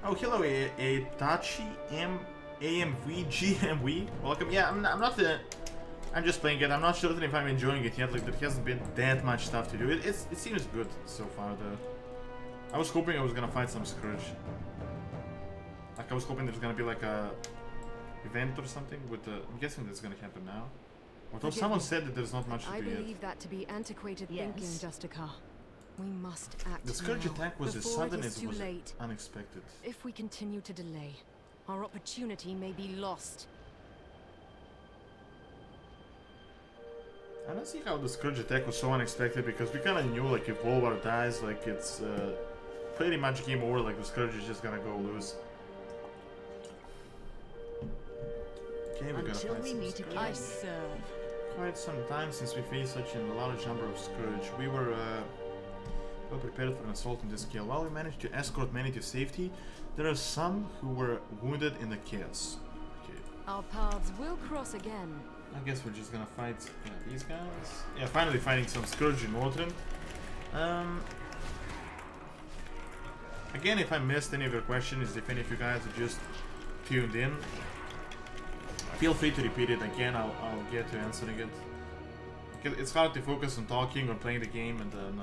Oh, hello, Tachi AMVGMV. Welcome. Yeah, I'm just playing it. I'm not certain if I'm enjoying it yet. Like, there hasn't been that much stuff to do. It seems good so far, though. I was hoping I was gonna fight some Scourge. Like, I was hoping there's gonna be like a event or something with the. I'm guessing that's gonna happen now. Although someone said that there's not much to do yet. I believe that to be antiquated thinking, Justica. We must act The Scourge now, attack was as before sudden it as is it too was late. unexpected. If we continue to delay, our opportunity may be lost. I don't see how the Scourge attack was so unexpected, because we kind of knew, like, if Volvar dies, like, it's pretty much game over, like, the Scourge is just gonna go lose. Okay, we're gonna fight some I serve. Quite some time since we faced such a large number of Scourge. We were well prepared for an assault on this scale. While we managed to escort many to safety, there are some who were wounded in the chaos. Okay. Our paths will cross again. I guess we're just gonna fight these guys. Yeah, finally fighting some Scourge in Northrend. Again, if I missed any of your questions, if any of you guys are just tuned in, feel free to repeat it again. I'll get to answering it. It's hard to focus on talking or playing the game and then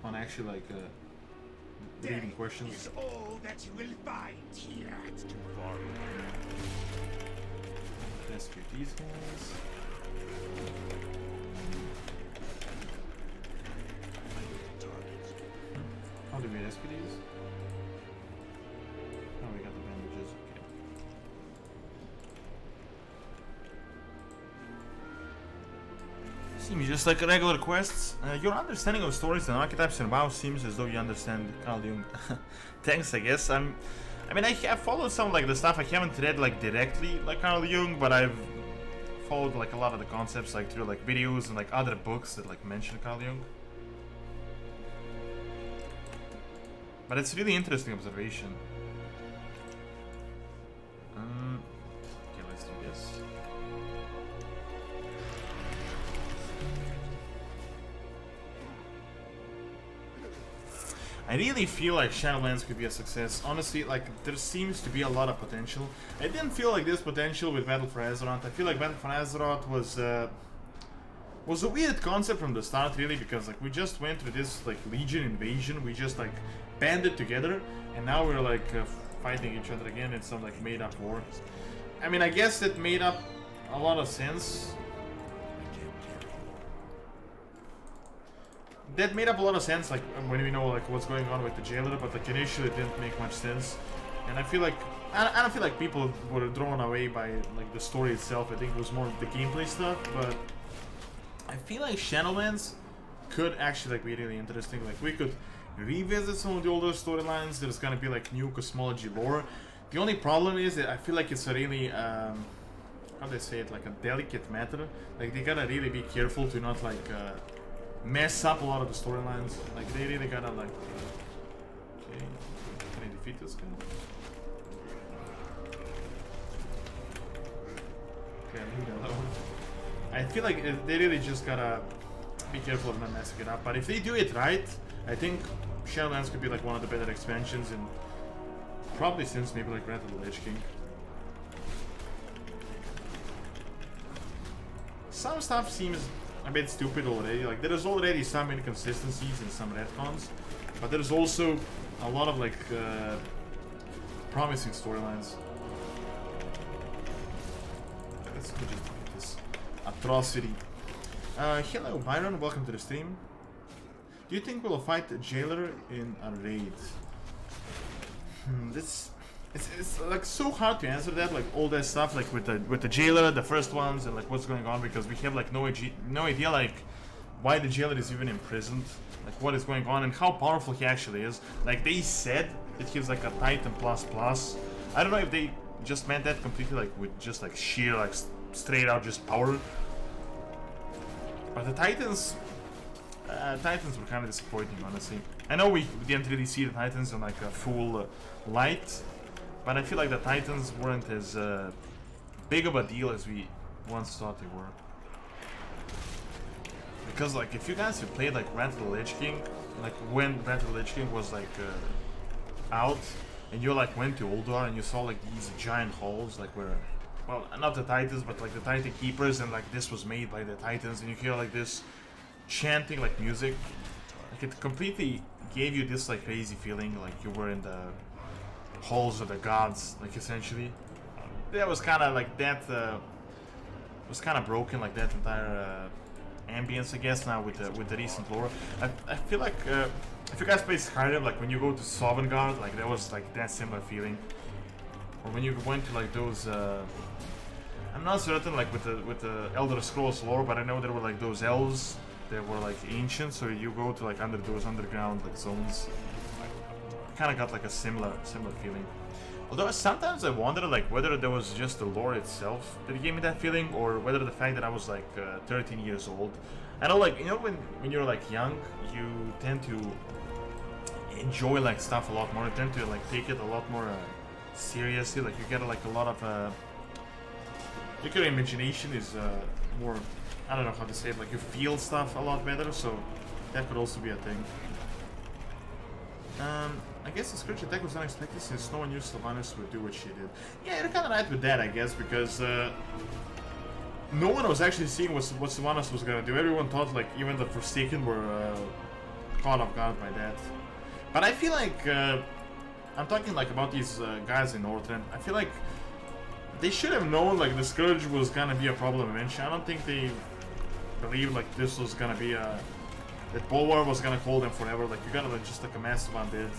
on actually like reading questions. Is all that you will find here. It's too far. Rescue these guys. How do we rescue these? Oh, we got the bandages. Okay. Seems just like regular quests. Your understanding of stories and archetypes in WoW seems as though you understand Carl Jung. Thanks, I guess. I mean, I have followed some like the stuff. I haven't read like directly like Carl Jung, but I've followed like a lot of the concepts like through like videos and like other books that like mention Carl Jung. But it's really interesting observation. Okay, let's do this. I really feel like Shadowlands could be a success. Honestly, like, there seems to be a lot of potential. I didn't feel like this potential with Battle for Azeroth. I feel like Battle for Azeroth was was a weird concept from the start, really, because like we just went through this like Legion invasion, we just like banded together, and now we're like fighting each other again in some like made-up war. I mean, I guess it made up a lot of sense. That made up a lot of sense, like when we know like what's going on with the jailer, but like initially it didn't make much sense, and I feel like I don't feel like people were drawn away by like the story itself. I think it was more the gameplay stuff, but I feel like Shadowlands could actually like be really interesting. Like we could revisit some of the older storylines. There's gonna be like new cosmology lore. The only problem is that I feel like it's a really how do they say it, like a delicate matter. Like they gotta really be careful to not like mess up a lot of the storylines. Like they really gotta like okay, can I defeat this guy? Okay, leave it alone. I feel like they really just gotta be careful of not messing it up. But if they do it right, I think Shadowlands could be like one of the better expansions, and probably since maybe like Wrath of the Lich King. Some stuff seems a bit stupid already. Like there is already some inconsistencies in some retcons, but there's also a lot of like promising storylines. Let's just look at this atrocity. Hello Byron, welcome to the stream. Do you think we'll fight the jailer in a raid? It's like so hard to answer that, like all that stuff, like with the jailer, the first ones, and like what's going on, because we have like no idea like why the jailer is even imprisoned, like what is going on and how powerful he actually is. Like they said that he's like a Titan plus. I don't know if they just meant that completely like with just like sheer like straight out just power. But the Titans were kind of disappointing, honestly. I know we didn't really see the Titans in like a full light, but I feel like the Titans weren't as big of a deal as we once thought they were. Because like if you guys have played like Wrath of the Lich King, like when Wrath of the Lich King was like out, and you like went to Ulduar and you saw like these giant halls, like where, well, not the Titans, but like the Titan Keepers, and like this was made by the Titans, and you hear like this chanting like music, like it completely gave you this like crazy feeling like you were in the halls of the gods, like essentially. That was kind of like that was kind of broken, like that entire ambience, I guess, now with the recent lore. I feel like if you guys play Skyrim, like when you go to Sovngarde, like that was like that similar feeling. Or when you went to like those I'm not certain like with the Elder Scrolls lore, but I know there were like those elves that were like ancient, so you go to like under those underground like zones. Kind of got like a similar feeling. Although sometimes I wonder like whether there was just the lore itself that gave me that feeling, or whether the fact that I was like 13 years old. I know, like, you know, when you're like young, you tend to enjoy like stuff a lot more. You tend to like take it a lot more seriously. Like you get like a lot of like your imagination is more, I don't know how to say it, like you feel stuff a lot better, so that could also be a thing. I guess the Scourge attack was unexpected since no one knew Sylvanas would do what she did. Yeah, you're kind of right with that, I guess, because no one was actually seeing what Sylvanas was gonna do. Everyone thought, like, even the Forsaken were caught off guard by that. But I feel like, I'm talking like about these guys in Northrend. I feel like they should have known like the Scourge was gonna be a problem eventually. I don't think they believed like this was gonna be that Bolvar was gonna hold them forever. Like you gotta like just like a massive undead.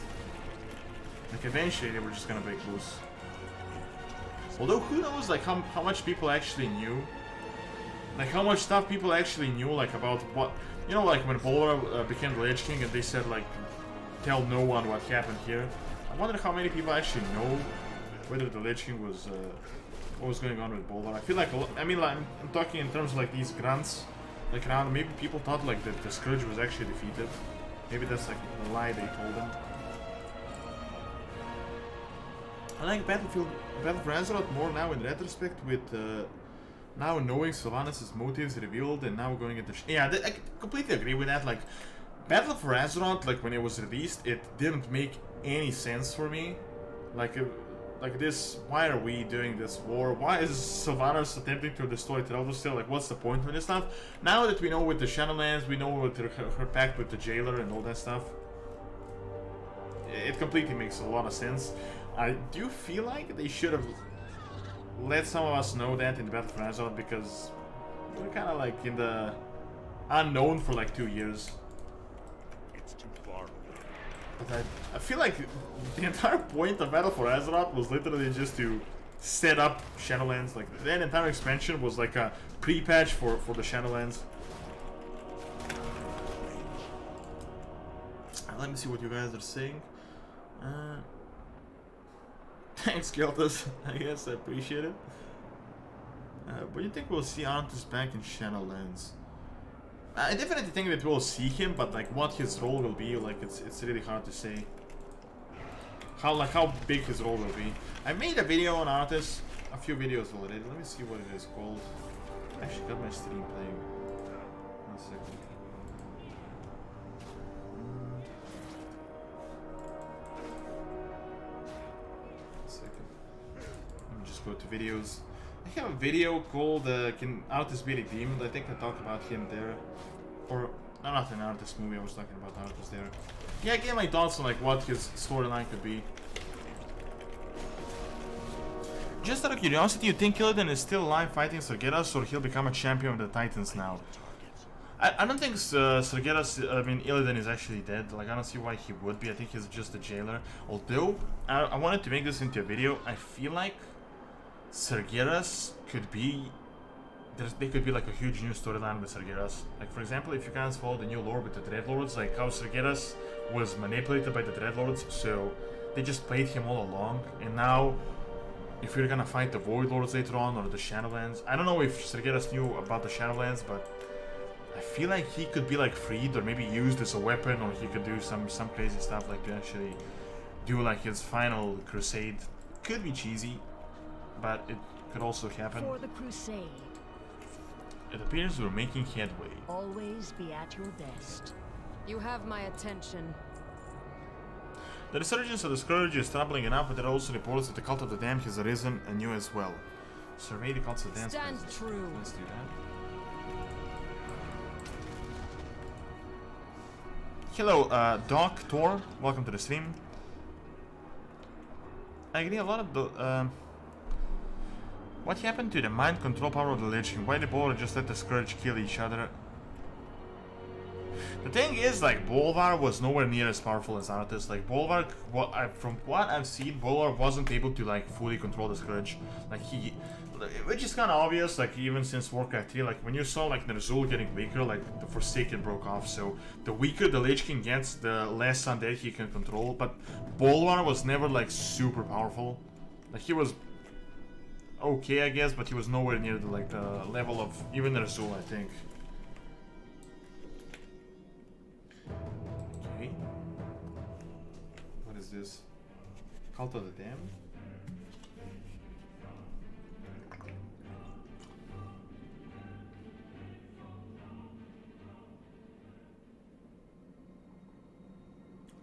Like eventually they were just gonna break loose. Although who knows like how much people actually knew. Like how much stuff people actually knew like about what, you know, like when Bolvar became the Lich King and they said like tell no one what happened here. I wonder how many people actually know whether the Lich King was what was going on with Bolvar. I feel like I mean like, I'm talking in terms of like these grunts like around. Maybe people thought like that the Scourge was actually defeated. Maybe that's like the lie they told them. I like Battle for Azeroth more now in retrospect with now knowing Sylvanas' motives revealed and now going into... Yeah, I completely agree with that. Like, Battle for Azeroth, like when it was released, it didn't make any sense for me. Like, like this, why are we doing this war? Why is Sylvanas attempting to destroy Travelers still? Like, what's the point of this stuff? Now that we know with the Shadowlands, we know with her pact with the Jailer and all that stuff, it completely makes a lot of sense. I do feel like they should have let some of us know that in the Battle for Azeroth, because we're kind of like in the unknown for like 2 years. It's too far. But I feel like the entire point of Battle for Azeroth was literally just to set up Shadowlands. Like, that entire expansion was like a pre-patch for the Shadowlands. Let me see what you guys are saying. Thanks, Keltus. I guess I appreciate it. But you think we'll see Arthas back in Shadowlands? I definitely think that we'll see him, but like what his role will be, like it's really hard to say. How big his role will be. I made a video on Arthas, a few videos already. Let me see what it is called. I actually got my stream playing. 1 second. Let me just go to videos. I have a video called Can Arthas be redeemed? I think I talked about him there. Or, no, not in Arthas movie, I was talking about Arthas there. Yeah, I gave my thoughts on like what his storyline could be. Just out of curiosity, you think Illidan is still alive fighting Sargeras, or he'll become a champion of the Titans now? I don't think Illidan is actually dead. Like, I don't see why he would be. I think he's just a jailer. Although, I wanted to make this into a video. I feel like Sargeras could be... They could be like a huge new storyline with Sargeras. Like, for example, if you guys follow the new lore with the Dreadlords, like how Sargeras was manipulated by the Dreadlords, so they just played him all along. And now, if we're gonna fight the Void Lords later on, or the Shadowlands, I don't know if Sargeras knew about the Shadowlands, but I feel like he could be like freed, or maybe used as a weapon, or he could do some crazy stuff, like to actually do like his final crusade. Could be cheesy, but it could also happen. For the crusade. It appears we're making headway. Always be at your best. You have my attention. The resurgence of the Scourge is troubling enough, but there are also reports that the Cult of the Damned has arisen anew as well. Survey the Cults of the Damned. Stand true. Let's do that. Hello, Doc, Thor. Welcome to the stream. I agree a lot of the... what happened to the mind control power of the Lich King? Why did Bolvar just let the Scourge kill each other? The thing is, like, Bolvar was nowhere near as powerful as Arthas. Like, Bolvar, from what I've seen, Bolvar wasn't able to, like, fully control the Scourge. Like, which is kind of obvious, like, even since Warcraft 3, like, when you saw, like, Ner'zhul getting weaker, like, the Forsaken broke off. So, the weaker the Lich King gets, the less undead he can control. But Bolvar was never, like, super powerful. Like, he was okay, I guess, but he was nowhere near the, like, the level of even Ner'zhul, I think. Okay. What is this? Cult of the Damned?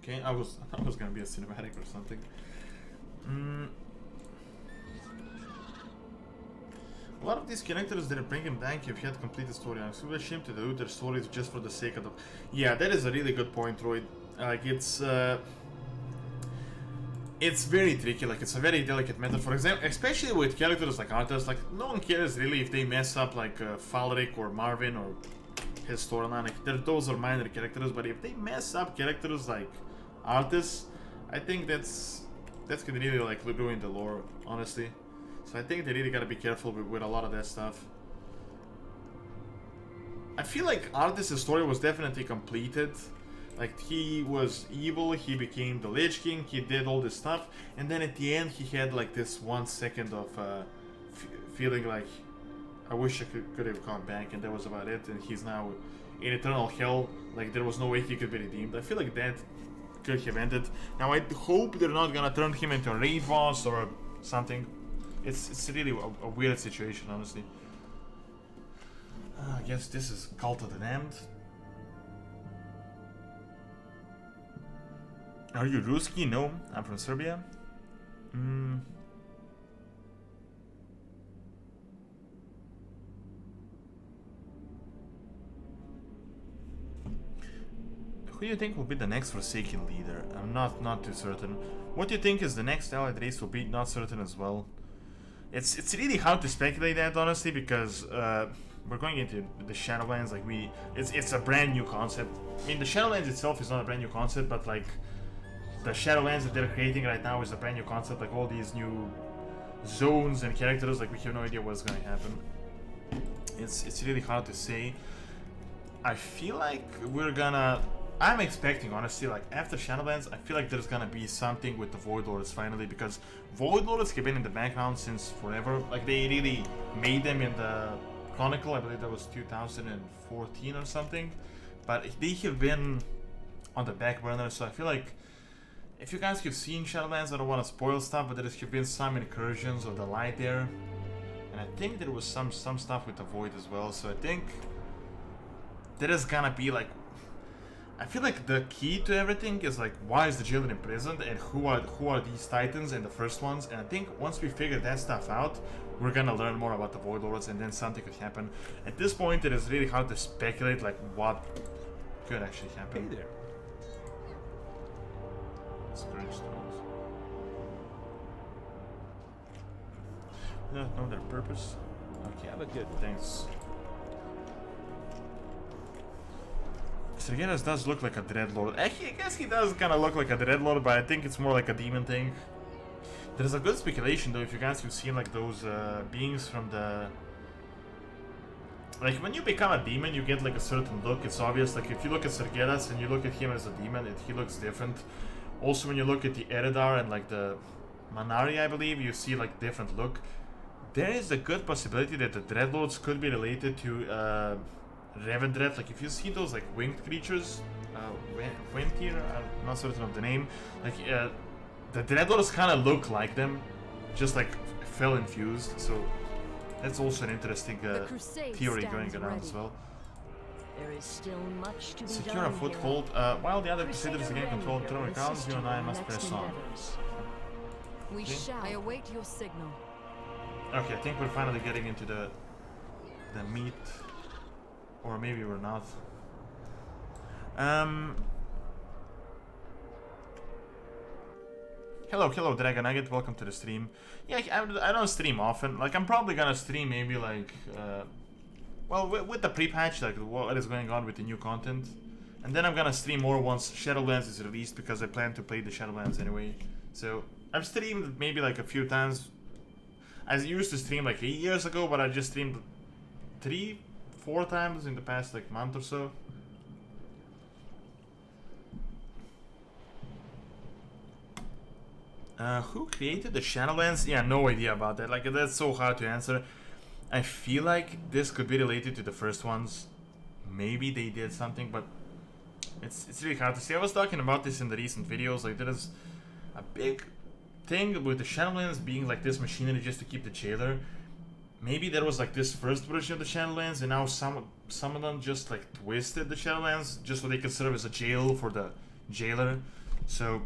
Okay, I was gonna be a cinematic or something. A lot of these characters didn't bring him back if he had completed story. I'm super ashamed to dilute their stories just for the sake of the... Yeah, that is a really good point, Troy. Like, it's very tricky, like, it's a very delicate matter. For example, especially with characters like Arthas, like, no one cares really if they mess up, like, Falric or Marvin or his storyline. Like, those are minor characters, but if they mess up characters like Arthas, I think that's gonna really, like, ruin the lore, honestly. So I think they really gotta be careful with a lot of that stuff. I feel like Arthas' story was definitely completed. Like, he was evil, he became the Lich King, he did all this stuff, and then at the end he had like this 1 second of feeling like, I wish I could have gone back, and that was about it, and he's now in eternal hell. Like, there was no way he could be redeemed. I feel like that could have ended. Now I hope they're not gonna turn him into a raid boss or something. It's really a weird situation, honestly. I guess this is Cult of the Damned. Are you Ruski? No, I'm from Serbia. Who do you think will be the next Forsaken leader? I'm not too certain. What do you think is the next allied race will be? Not certain as well. It's really hard to speculate that, honestly, because we're going into the Shadowlands. Like it's a brand new concept. I mean, the Shadowlands itself is not a brand new concept, but like the Shadowlands that they're creating right now is a brand new concept. Like all these new zones and characters, like we have no idea what's going to happen. It's really hard to say. I feel like I'm expecting, honestly, like after Shadowlands, I feel like there's gonna be something with the Void Lords finally, because Void Lords have been in the background since forever. Like they really made them in the Chronicle, I believe that was 2014 or something, but they have been on the back burner. So I feel like if you guys have seen Shadowlands, I don't want to spoil stuff, but there have been some incursions of the light there, and I think there was some stuff with the Void as well. So I think there is gonna be like, I feel like the key to everything is like, why is the Jailer imprisoned and who are these Titans and the first ones. And I think once we figure that stuff out, we're gonna learn more about the Void Lords, and then something could happen. At this point, it is really hard to speculate like what could actually happen. Hey there. Scourge Stones. I don't know their purpose. Okay, Have a good thanks. Sergeras does look like a Dreadlord. Actually, I guess he does kind of look like a Dreadlord, but I think it's more like a demon thing. There's a good speculation though, if you guys have seen like those beings from the... Like when you become a demon, you get like a certain look. It's obvious, like if you look at Sergeras and you look at him as a demon, he looks different. Also when you look at the Eredar and like the Manari, I believe, you see like different look. There is a good possibility that the Dreadlords could be related to Revendred. Like if you see those like winged creatures, Wentir, I'm not certain of the name, like the Dreadlords kind of look like them, just like fell infused. So that's also an interesting theory going around as well. There is still much to be Secure done a foothold. While the other Crusaders gain control of throne accounts, you and I must press on. We Okay. shall. I await your signal. Okay, I think we're finally getting into the meat. Or maybe we're not. Hello, Dragon Nugget. Welcome to the stream. Yeah, I don't stream often. Like, I'm probably gonna stream maybe like, well, with the pre-patch, like what is going on with the new content, and then I'm gonna stream more once Shadowlands is released, because I plan to play the Shadowlands anyway. So I've streamed maybe like a few times. I used to stream like 8 years ago, but I just streamed 3-4 times in the past like month or so. Who created the Shadowlands? Yeah, no idea about that. Like, that's so hard to answer. I feel like this could be related to the first ones. Maybe they did something, but it's really hard to say. I was talking about this in the recent videos. Like, there is a big thing with the Shadowlands being like this machinery just to keep the jailer. Maybe there was like this first version of the Shadowlands, and now some of them just like twisted the Shadowlands just so they could serve as a jail for the jailer. So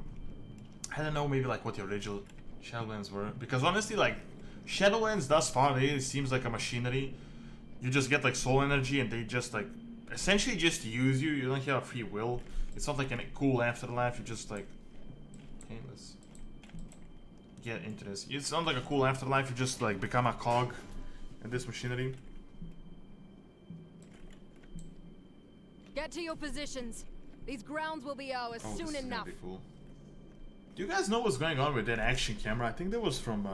I don't know, maybe like what the original Shadowlands were, because honestly, like Shadowlands thus far, it seems like a machinery. You just get like soul energy, and they just like essentially just use you. You don't have a free will. It's not like a cool afterlife. You just like, okay, let's get into this. It's not like a cool afterlife. You just like become a cog in this machinery. Get to your positions. These grounds will be ours Oh, soon this is gonna enough. be cool. Do you guys know what's going on with that action camera? I think that was from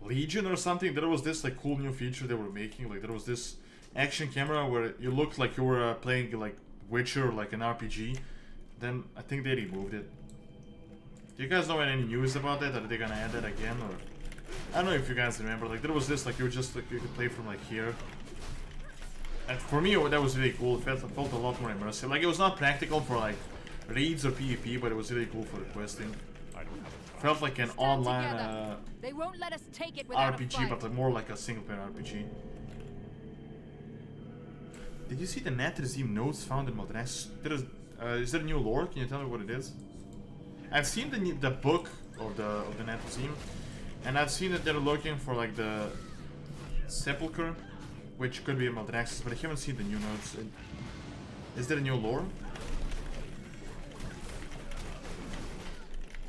Legion or something. There was this like cool new feature they were making. Like there was this action camera where you looked like you were playing like Witcher or like an RPG. Then I think they removed it. Do you guys know any news about that? Are they gonna add that again? Or I don't know if you guys remember. Like there was this like you were just like you could play from like here. And for me, that was really cool. It felt a lot more immersive. Like it was not practical for like raids or PvP, but it was really cool for the questing. Felt like an online They won't let us take it without a RPG, fight. but like more like a single-player RPG. Did you see the Natrazim notes found in Maldrax? Is there new lore? Can you tell me what it is? I've seen the book of the Natrazim, and I've seen that they're looking for like the Sepulchre, which could be Maldraxxus, but I haven't seen the new notes. Is there a new lore?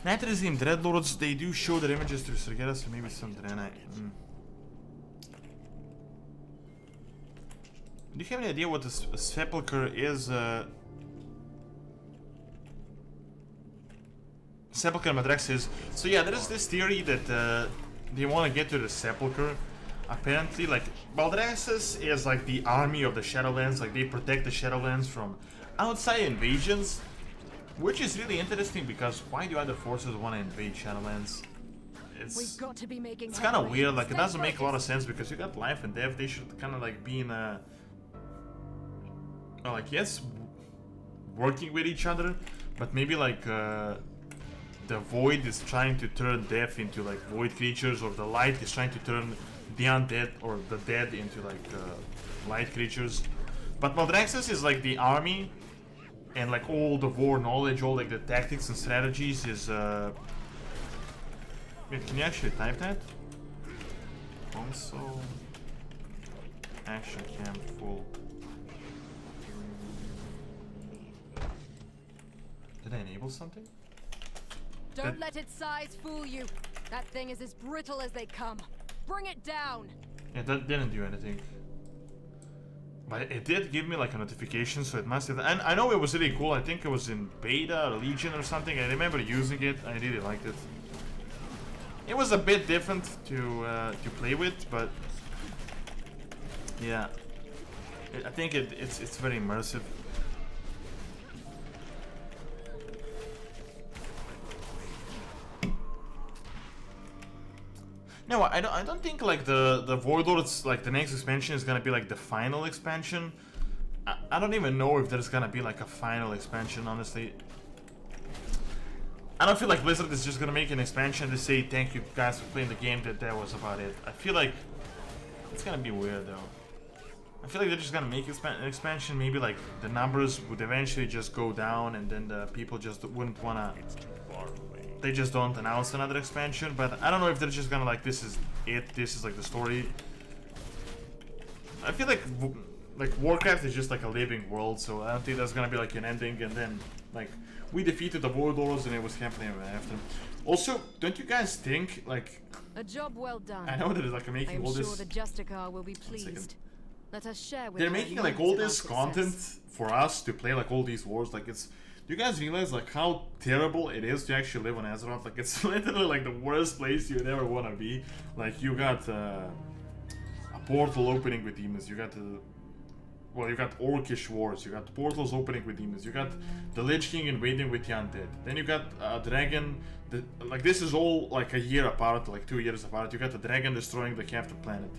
Night-Regime Dreadlords, they do show their images through Sargeras, so maybe some Draenei. Do you have any idea what a sepulcher is? Sepulcher Madrax is. So yeah, there is this theory that they want to get to the sepulcher. Apparently, like, Maldraxxus is like the army of the Shadowlands, like they protect the Shadowlands from outside invasions. Which is really interesting because why do other forces want to invade Shadowlands? We've got to be making it's kind of headway. weird, like it Stay doesn't make a lot of focused. sense because you got life and death, they should kind of like be in a... Well, like, yes, working with each other, but maybe like the void is trying to turn death into like void creatures, or the light is trying to turn the undead or the dead into like light creatures. But Maldraxxus is like the army, and like all the war knowledge, all like the tactics and strategies is wait, can you actually type that? Console action cam full. Did I enable something? Don't let its size fool you. That thing is as brittle as they come. Bring it down. Yeah, that didn't do anything. But it did give me like a notification, so it must have... And I know it was really cool. I think it was in beta or Legion or something. I remember using it. I really liked it. It was a bit different to play with, but... Yeah. I think it's very immersive. No, I don't think like the Void Lords, like the next expansion is gonna be like the final expansion. I don't even know if there's gonna be like a final expansion, honestly. I don't feel like Blizzard is just gonna make an expansion to say thank you guys for playing the game, that was about it. I feel like it's gonna be weird though. I feel like they're just gonna make an expansion, maybe like the numbers would eventually just go down and then the people just wouldn't wanna... They just don't announce another expansion, but I don't know if they're just gonna like, this is it, this is like the story. I feel like Warcraft is just like a living world, so I don't think there's gonna be like an ending and then like we defeated the Void Lords and it was happening after. Also, don't you guys think like... A job well done. I know that it's like making I'm all this... sure the Justicar will be pleased. Let us share with They're her making like news all of our this success. content for us to play like all these wars, like it's... Do you guys realize like how terrible it is to actually live on Azeroth? Like it's literally like the worst place you'd ever want to be. Like you got a portal opening with demons, you got the... Well, you got Orcish wars, you got portals opening with demons, you got the Lich King invading with the undead. Then you got a dragon, like this is all like a year apart, like 2 years apart. You got the dragon destroying the captive planet.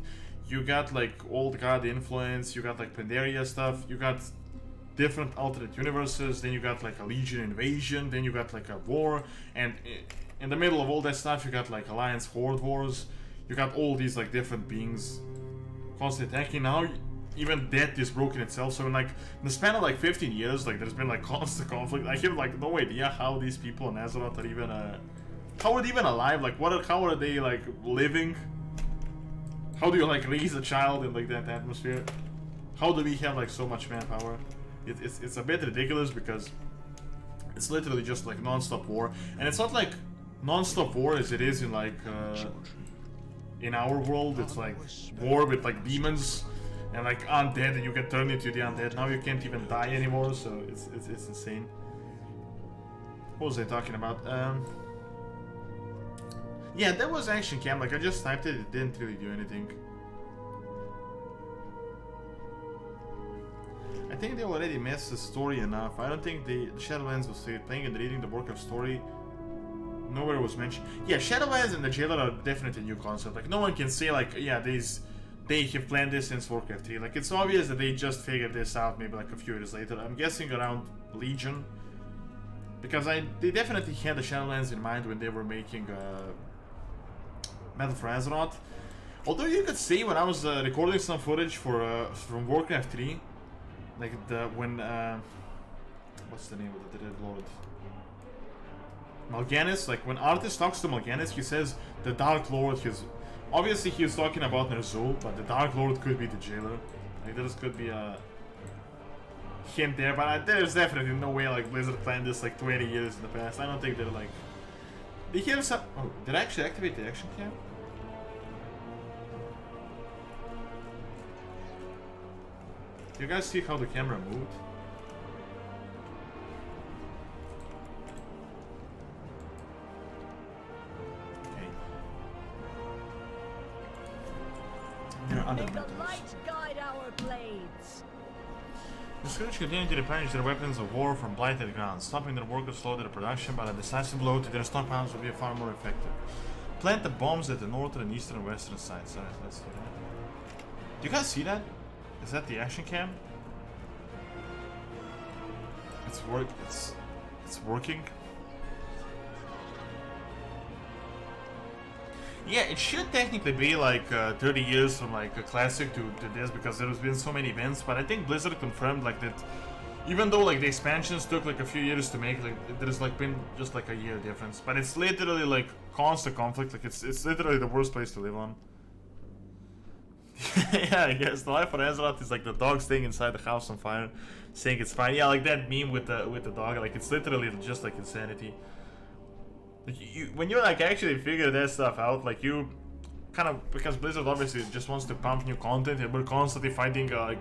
You got like old god influence, you got like Pandaria stuff, you got different alternate universes, then you got like a Legion invasion, then you got like a war, and in the middle of all that stuff you got like Alliance Horde wars. You got all these like different beings constantly attacking. Now even death is broken itself, so in like in the span of like 15 years, like there's been like constant conflict. I have like no idea how these people in Azeroth are even how are they even alive? Like how are they like living? How do you like raise a child in like that atmosphere? How do we have like so much manpower? It's a bit ridiculous because it's literally just like non-stop war, and it's not like non-stop war as it is in like in our world. It's like war with like demons and like undead, and you get turned into the undead. Now you can't even die anymore, so it's insane. What was I talking about? Yeah, that was Action Cam. Like I just typed it, it didn't really do anything. I think they already messed the story enough. I don't think the Shadowlands was playing and reading the Warcraft story. Nowhere was mentioned. Yeah, Shadowlands and the Jailer are definitely a new concept. Like no one can say like, yeah, they have planned this since Warcraft 3. Like it's obvious that they just figured this out maybe like a few years later. I'm guessing around Legion, because they definitely had the Shadowlands in mind when they were making Battle for Azeroth. Although you could see when I was recording some footage for from Warcraft 3. Like when what's the name of the Dread Lord? Mal'Ganis. Like when Arthas talks to Mal'Ganis, he says the Dark Lord. Obviously he was talking about Ner'zhul, but the Dark Lord could be the Jailer. Like there could be a hint there, but there's definitely no way like Blizzard planned this like 20 years in the past. I don't think they're like Did he have some... Oh, did I actually activate the action cam? Do you guys see how the camera moved? Okay. You're under May the metals. light guide our blades. The Scourge continue to replenish their weapons of war from blighted grounds. Stopping their work would slow their production, but a decisive blow to their stockpiles would be far more effective. Plant the bombs at the northern, eastern, and western sides. Alright, let's do that. Do you guys see that? Is that the action cam? It's working. Yeah, it should technically be like 30 years from like a classic to this, because there's been so many events, but I think Blizzard confirmed like that even though like the expansions took like a few years to make, like there's like been just like a year difference, but it's literally like constant conflict, like it's literally the worst place to live on. Yeah, I guess the life of Azeroth is like the dog staying inside the house on fire, saying it's fine. Yeah, like that meme with the dog, like it's literally just like insanity. Like when you like actually figure that stuff out, like you kind of, because Blizzard obviously just wants to pump new content, and we're constantly fighting like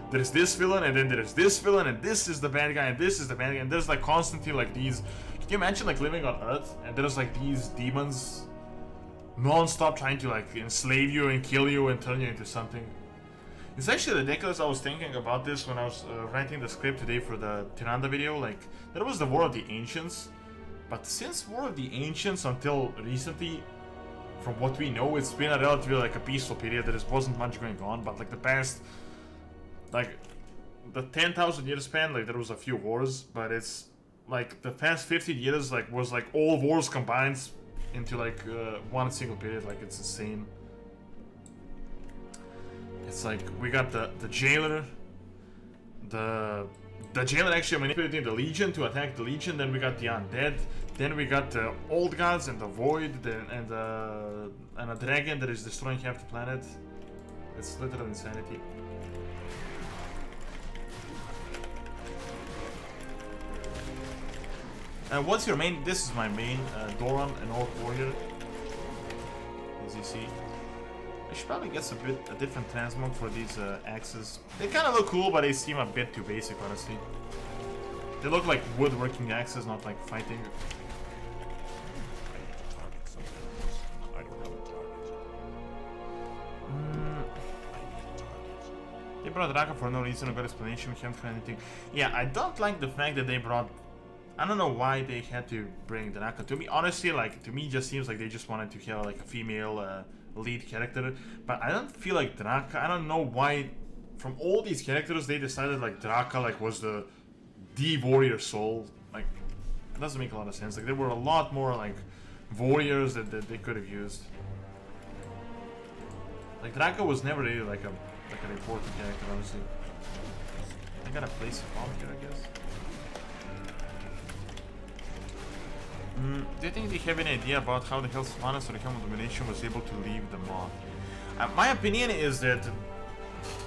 there's this villain and then there's this villain and this is the bad guy and this is the bad guy, and there's like constantly like these. Can you imagine like living on Earth and there's like these demons non-stop trying to like enslave you and kill you and turn you into something? It's actually ridiculous. I was thinking about this when I was writing the script today for the Tyrande video. Like there was the War of the Ancients, but since War of the Ancients until recently, from what we know, it's been a relatively like a peaceful period. There wasn't much going on, but like the past, like the 10,000 year span, like there was a few wars, but it's like the past 15 years like was like all wars combined into like one single period. Like it's insane. It's like we got the jailer, the jailer actually manipulating the Legion to attack the Legion. Then we got the undead. Then we got the old gods and the void, and a dragon that is destroying half the planet. It's literal insanity. What's your main? This is my main, Doran, an Orc Warrior. As you see, I should probably get a different transmog for these axes. They kind of look cool, but they seem a bit too basic, honestly. They look like woodworking axes, not like fighting. They brought Draka for no reason, a good explanation, we haven't heard anything. Yeah, I don't like the fact that they brought... I don't know why they had to bring Draka. To me, honestly, like, to me it just seems like they just wanted to have like a female lead character. But I don't feel like Draka, I don't know why, from all these characters, they decided like Draka like was the warrior soul. Like, it doesn't make a lot of sense. Like, there were a lot more like warriors that they could have used. Like, Draka was never really like an important character, honestly. I gotta place a bomb here, I guess. Do you think they have any idea about how the hell Sylvanas or the Helm of Domination was able to leave the Maw? My opinion is that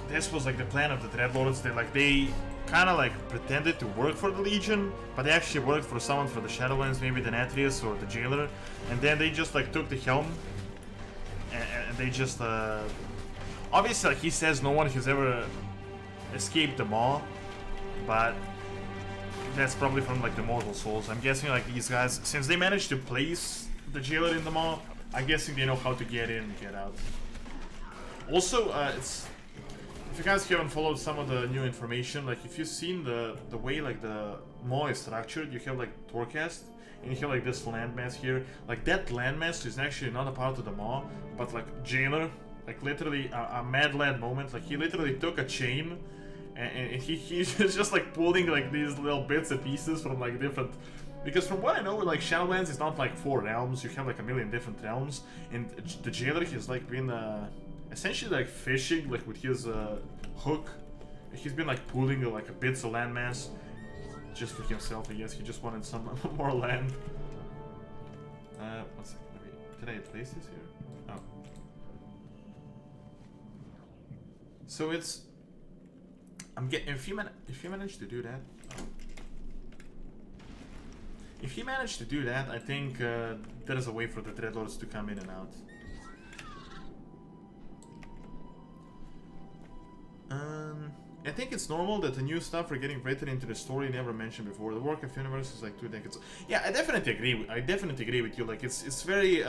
this was like the plan of the Dreadlords. They kind of like pretended to work for the Legion, but they actually worked for someone for the Shadowlands, maybe the Denetrius or the Jailer, and then they just like took the helm and they just obviously, like, he says no one has ever escaped the Maw, but that's probably from like the Mortal Souls. I'm guessing like these guys, since they managed to place the Jailer in the Maw, I'm guessing they know how to get in and get out. Also, if you guys haven't followed some of the new information, like if you've seen the way like the Maw is structured, you have like Torghast, and you have like this landmass here. Like that landmass is actually not a part of the Maw, but like Jailer, like literally a mad lad moment. Like he literally took a chain and he's just like pulling like these little bits and pieces from like different, because from what I know, like Shadowlands is not like 4 realms, you have like a million different realms, and the Jailer has like been essentially like fishing like with his hook. He's been like pulling like bits of landmass just for himself. I guess he just wanted some more land. One second, did I place this here? Oh. So it's, I'm getting, if you manage to do that, If he managed to do that, I think there is a way for the Dreadlords to come in and out. I think it's normal that the new stuff are getting written into the story never mentioned before. The Warcraft universe is like 2 decades. Yeah, I definitely agree with you. Like it's very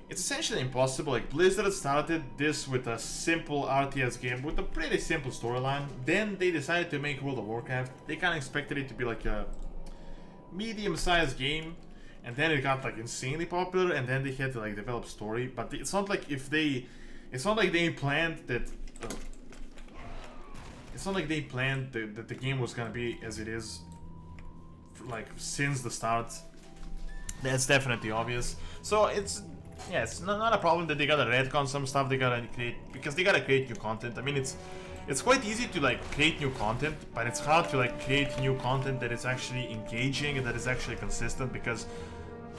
it's essentially impossible. Like Blizzard started this with a simple RTS game with a pretty simple storyline. Then they decided to make World of Warcraft. They kind of expected it to be like a medium-sized game, and then it got like insanely popular, and then they had to like develop story. But it's not like it's not like they planned that. It's not like they planned that the game was gonna be as it is, like since the start. That's definitely obvious. So it's not a problem that they gotta retcon some stuff. They gotta create, because they gotta create new content. I mean, it's quite easy to like create new content, but it's hard to like create new content that is actually engaging and that is actually consistent. Because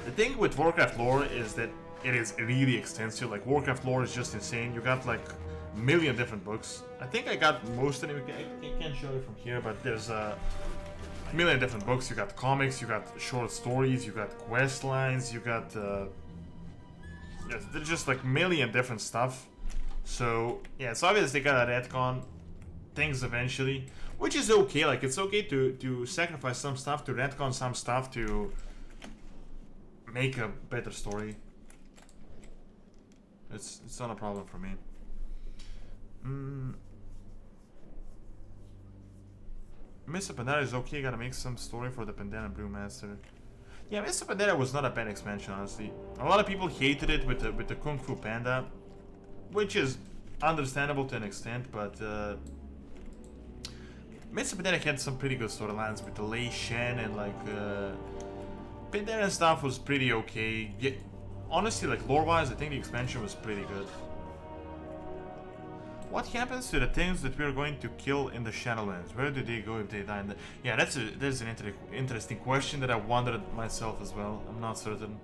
the thing with Warcraft lore is that it is really extensive. Like Warcraft lore is just insane. You got like a million different books. I think I got most of them. I can't show it from here, but there's a million different books. You got comics, you got short stories, you got quest lines, you got there's just like million different stuff. So yeah, it's obvious they gotta retcon things eventually, which is okay. Like it's okay to sacrifice some stuff, to retcon some stuff, to make a better story. It's not a problem for me. Mr. Pandera is okay, gotta make some story for the Pandera Brewmaster. Yeah, Mr. Pandera was not a bad expansion, honestly. A lot of people hated it with the Kung Fu Panda, which is understandable to an extent, but Mr. Pandera had some pretty good storylines with the Lei Shen, and like Pandera and stuff was pretty okay. Yeah, honestly, like lore-wise, I think the expansion was pretty good. What happens to the things that we're going to kill in the Shadowlands? Where do they go if they die? Yeah, that's an interesting question that I wondered myself as well. I'm not certain.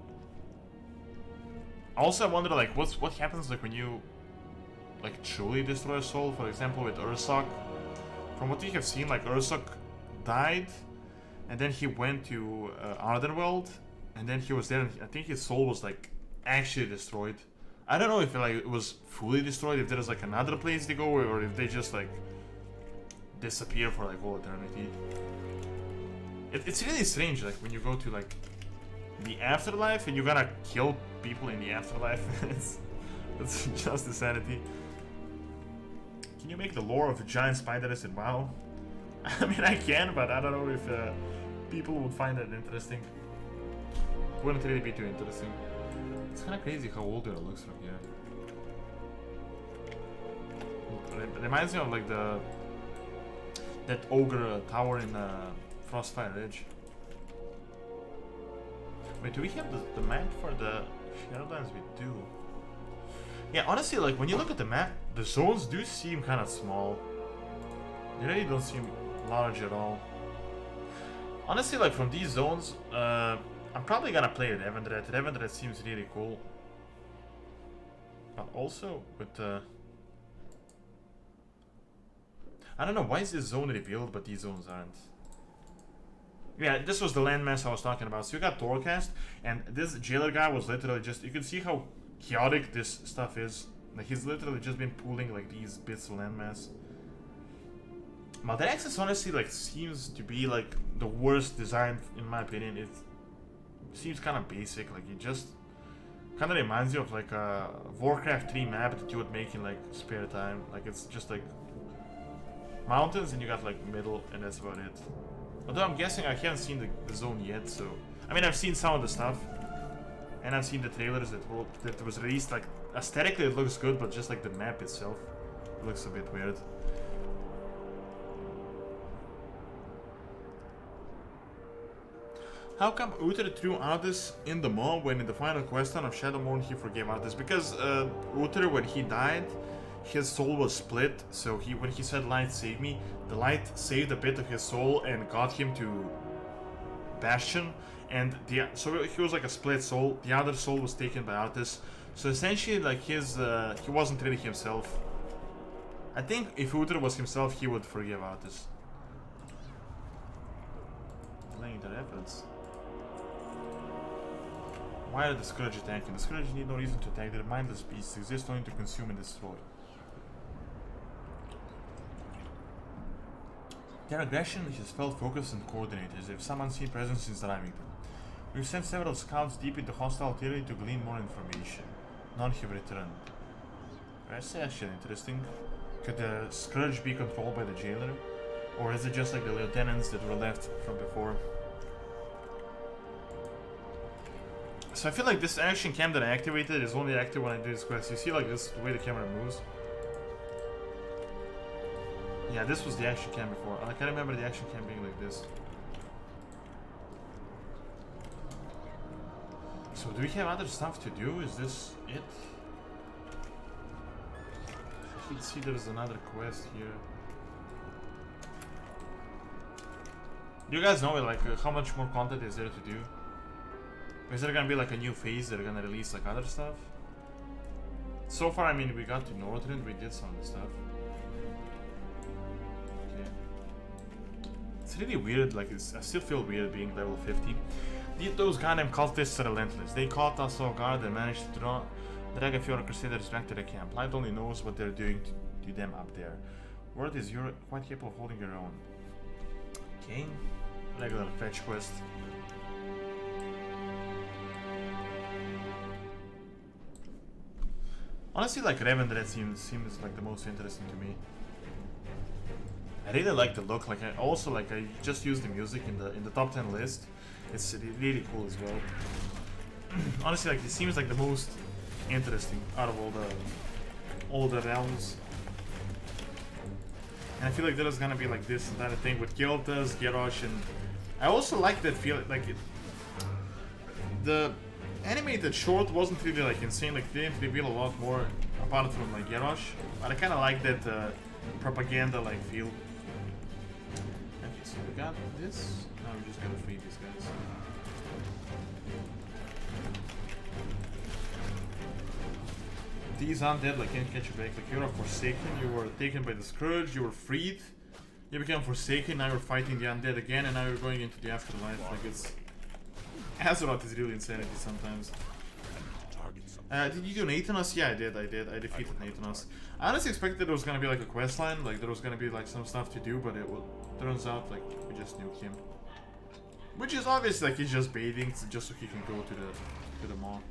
Also, I wonder like what happens like when you like truly destroy a soul. For example, with Ursoc. From what we have seen, like Ursoc died, and then he went to Ardenweald, and then he was there. And I think his soul was like actually destroyed. I don't know if like it was fully destroyed, if there's like another place to go, or if they just like disappear for like all eternity. It's really strange, like when you go to like the afterlife and you're gonna kill people in the afterlife. it's just insanity. Can you make the lore of the giant spiders in WoW? I mean, I can, but I don't know if people would find that interesting. Wouldn't really be too interesting. It's kind of crazy how old it looks from here. It reminds me of like that ogre tower in Frostfire Ridge. Wait, do we have the map for the Shadowlands? We do. Yeah, honestly, like when you look at the map, the zones do seem kind of small. They really don't seem large at all. Honestly, like from these zones, I'm probably gonna play Revendred. Revendred seems really cool. But also with I don't know, why is this zone revealed but these zones aren't? Yeah, this was the landmass I was talking about. So you got Torghast, and this jailer guy was literally just, you can see how chaotic this stuff is. Like he's literally just been pulling like these bits of landmass. Mother Axis honestly like seems to be like the worst design in my opinion. It seems kind of basic, like it just kind of reminds you of like a Warcraft 3 map that you would make in like spare time. Like it's just like mountains and you got like middle and that's about it. Although I'm guessing I haven't seen the zone yet, so I mean I've seen some of the stuff and I've seen the trailers that was released. Like aesthetically it looks good, but just like the map itself looks a bit weird. How come Uther threw Arthas in the maw when in the final question of Shadowmourne he forgave Arthas? Because Uther, when he died, his soul was split, so when he said light save me, the light saved a bit of his soul and got him to Bastion, and so he was like a split soul. The other soul was taken by Arthas, so essentially like he wasn't really himself. I think if Uther was himself, he would forgive Arthas. Delaying their efforts. Why are the Scourge attacking? The Scourge need no reason to attack. They're mindless beasts, exist only to consume and destroy. Their aggression is felt focused and coordinated, as if some unseen presence is driving them. We've sent several scouts deep into hostile territory to glean more information. None have returned. That's actually interesting. Could the Scourge be controlled by the jailer? Or is it just like the lieutenants that were left from before? So I feel like this action cam that I activated is only active when I do this quest. You see like this, the way the camera moves? Yeah, this was the action cam before. Like, I remember the action cam being like this. So do we have other stuff to do? Is this it? I should see there's another quest here. Do you guys know like how much more content is there to do? Is there gonna be like a new phase that are gonna release like other stuff? So far, I mean, we got to Northrend, we did some of the stuff. Okay. It's really weird, like I still feel weird being level 50. Those goddamn cultists are relentless. They caught us off guard and managed to drag a few of our Crusaders back to the camp. Light only knows what they're doing to them up there. Word is you're quite capable of holding your own. Okay. Regular fetch quest. Honestly, like Revendred seems like the most interesting to me. I really like the look. Like I also like I just used the music in the top 10 list. It's really cool as well. Honestly, like it seems like the most interesting out of all the realms. And I feel like there's gonna be like this and that thing with Gyaltas, Garrosh, and I also like that feel like the animated short wasn't really like insane, like they didn't reveal a lot more apart from like Garrosh, but I kind of like that propaganda like feel. Okay, so we got this. Now we're just gonna free these guys. These undead like can't catch you back. Like you're a Forsaken, you were taken by the Scourge, you were freed, you became Forsaken, now you're fighting the undead again, and now you're going into the afterlife. Like it's Azeroth is really insanity sometimes. Did you do Nathanos? Yeah, I did. I defeated Nathanos. I honestly expected there was gonna be like a quest line, like there was gonna be like some stuff to do, but it turns out like we just nuked him. Which is obvious, like he's just baiting, just so he can go to the mall,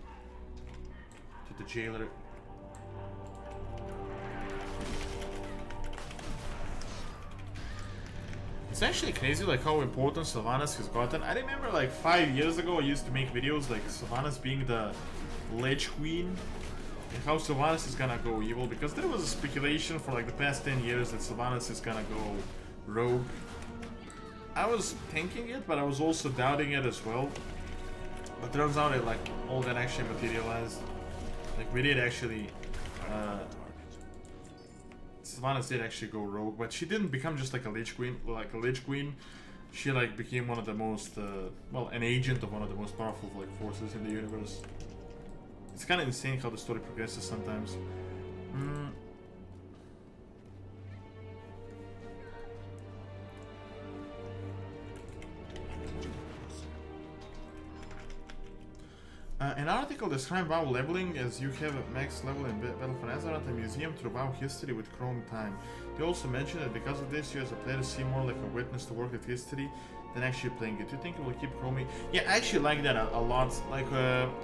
to the jailer. It's actually crazy like how important Sylvanas has gotten. I remember like 5 years ago I used to make videos like Sylvanas being the Lich Queen and how Sylvanas is gonna go evil, because there was a speculation for like the past 10 years that Sylvanas is gonna go rogue. I was thinking it, but I was also doubting it as well. But turns out that like all that actually materialized. Like we did actually Sylvanas did actually go rogue, but she didn't become just like a Lich Queen. She like became one of the most, well, an agent of one of the most powerful like forces in the universe. It's kind of insane how the story progresses sometimes. An article described WoW leveling as you have a max level in Battle for Azeroth, a museum through WoW history with Chrome time. They also mentioned that because of this, you as a player seem more like a witness to work with history than actually playing it. Do you think it will keep chroming? Yeah, I actually like that a lot. Like,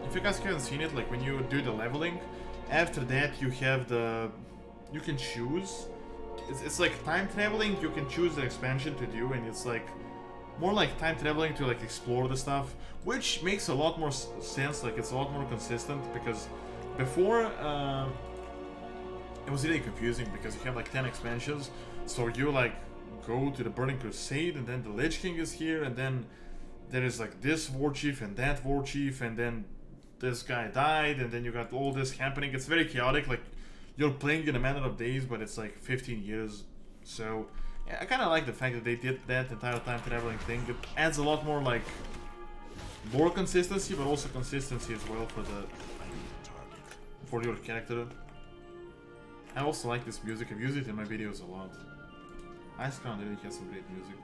if you guys haven't seen it, like when you do the leveling, after that you have you can choose. It's like time traveling. You can choose the expansion to do, and it's like more like time traveling to like explore the stuff, which makes a lot more sense. Like it's a lot more consistent, because before it was really confusing because you have like 10 expansions, so you like go to the Burning Crusade, and then the Lich King is here, and then there is like this war chief and that war chief, and then this guy died, and then you got all this happening. It's very chaotic. Like you're playing in a matter of days, but it's like 15 years. So yeah, I kind of like the fact that they did that entire time traveling thing. It adds a lot more like lore consistency, but also consistency as well for your character. I also like this music. I've used it in my videos a lot. Icecrown really has some great music.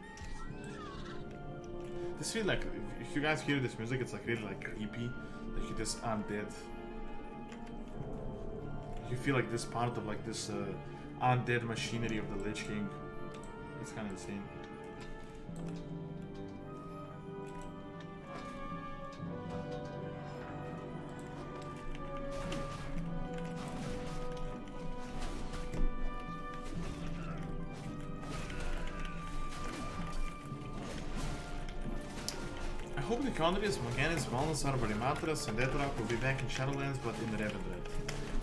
This feel like, if you guys hear this music, it's like really like creepy. Like you just undead. You feel like this part of like this undead machinery of the Lich King. It's kind of insane. I hope the Conduits, Morganis, Malnassar, Barimatras, and Deathrock will be back in Shadowlands, but in the Revendred.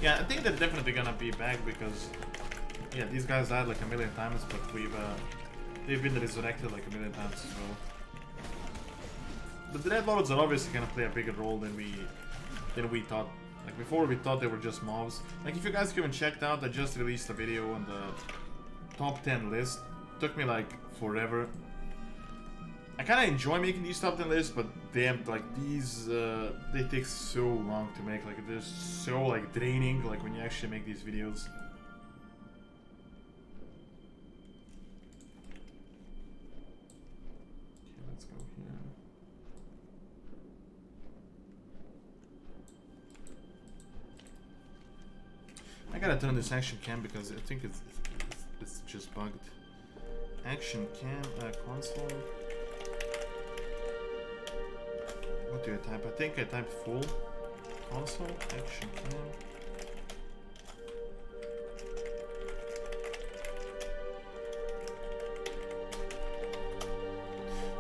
Yeah, I think they're definitely gonna be back because, yeah, these guys died like a million times, but they've been resurrected like a million times as well. The Dreadlords are obviously gonna play a bigger role than we thought. Like before, we thought they were just mobs. Like if you guys haven't checked out, I just released a video on the top 10 list. Took me like forever. I kind of enjoy making these top 10 lists, but damn, like these, they take so long to make. Like they're so like draining. Like when you actually make these videos. Okay, let's go here. I gotta turn this action cam because I think it's just bugged. Action cam console. What do I type? I think I typed full console action cam.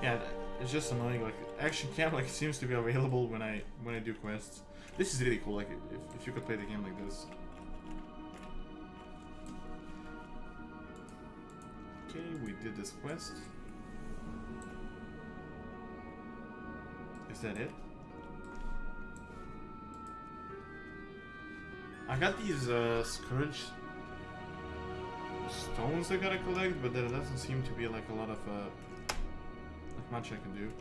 Yeah, it's just annoying. Like action cam, like it seems to be available when I do quests. This is really cool. Like if you could play the game like this. Okay, we did this quest. Is that it? I got these Scourge stones I gotta collect, but there doesn't seem to be like a lot of like much I can do.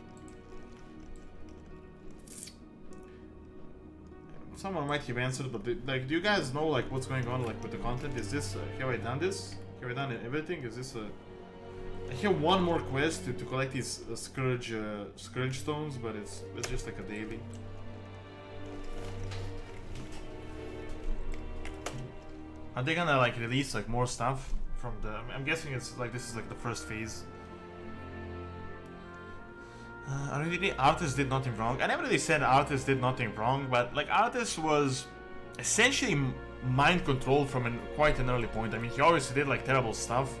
Someone might have answered, but like, do you guys know like what's going on like with the content? Is this have I done this? Have I done everything? Is this a? I have one more quest to collect these Scourge stones, but it's just like a daily. Are they gonna like release like more stuff from the? I'm guessing it's like this is like the first phase. Arthas did nothing wrong. I never really said Arthas did nothing wrong, but like Arthas was essentially mind controlled from quite an early point. I mean, he obviously did like terrible stuff.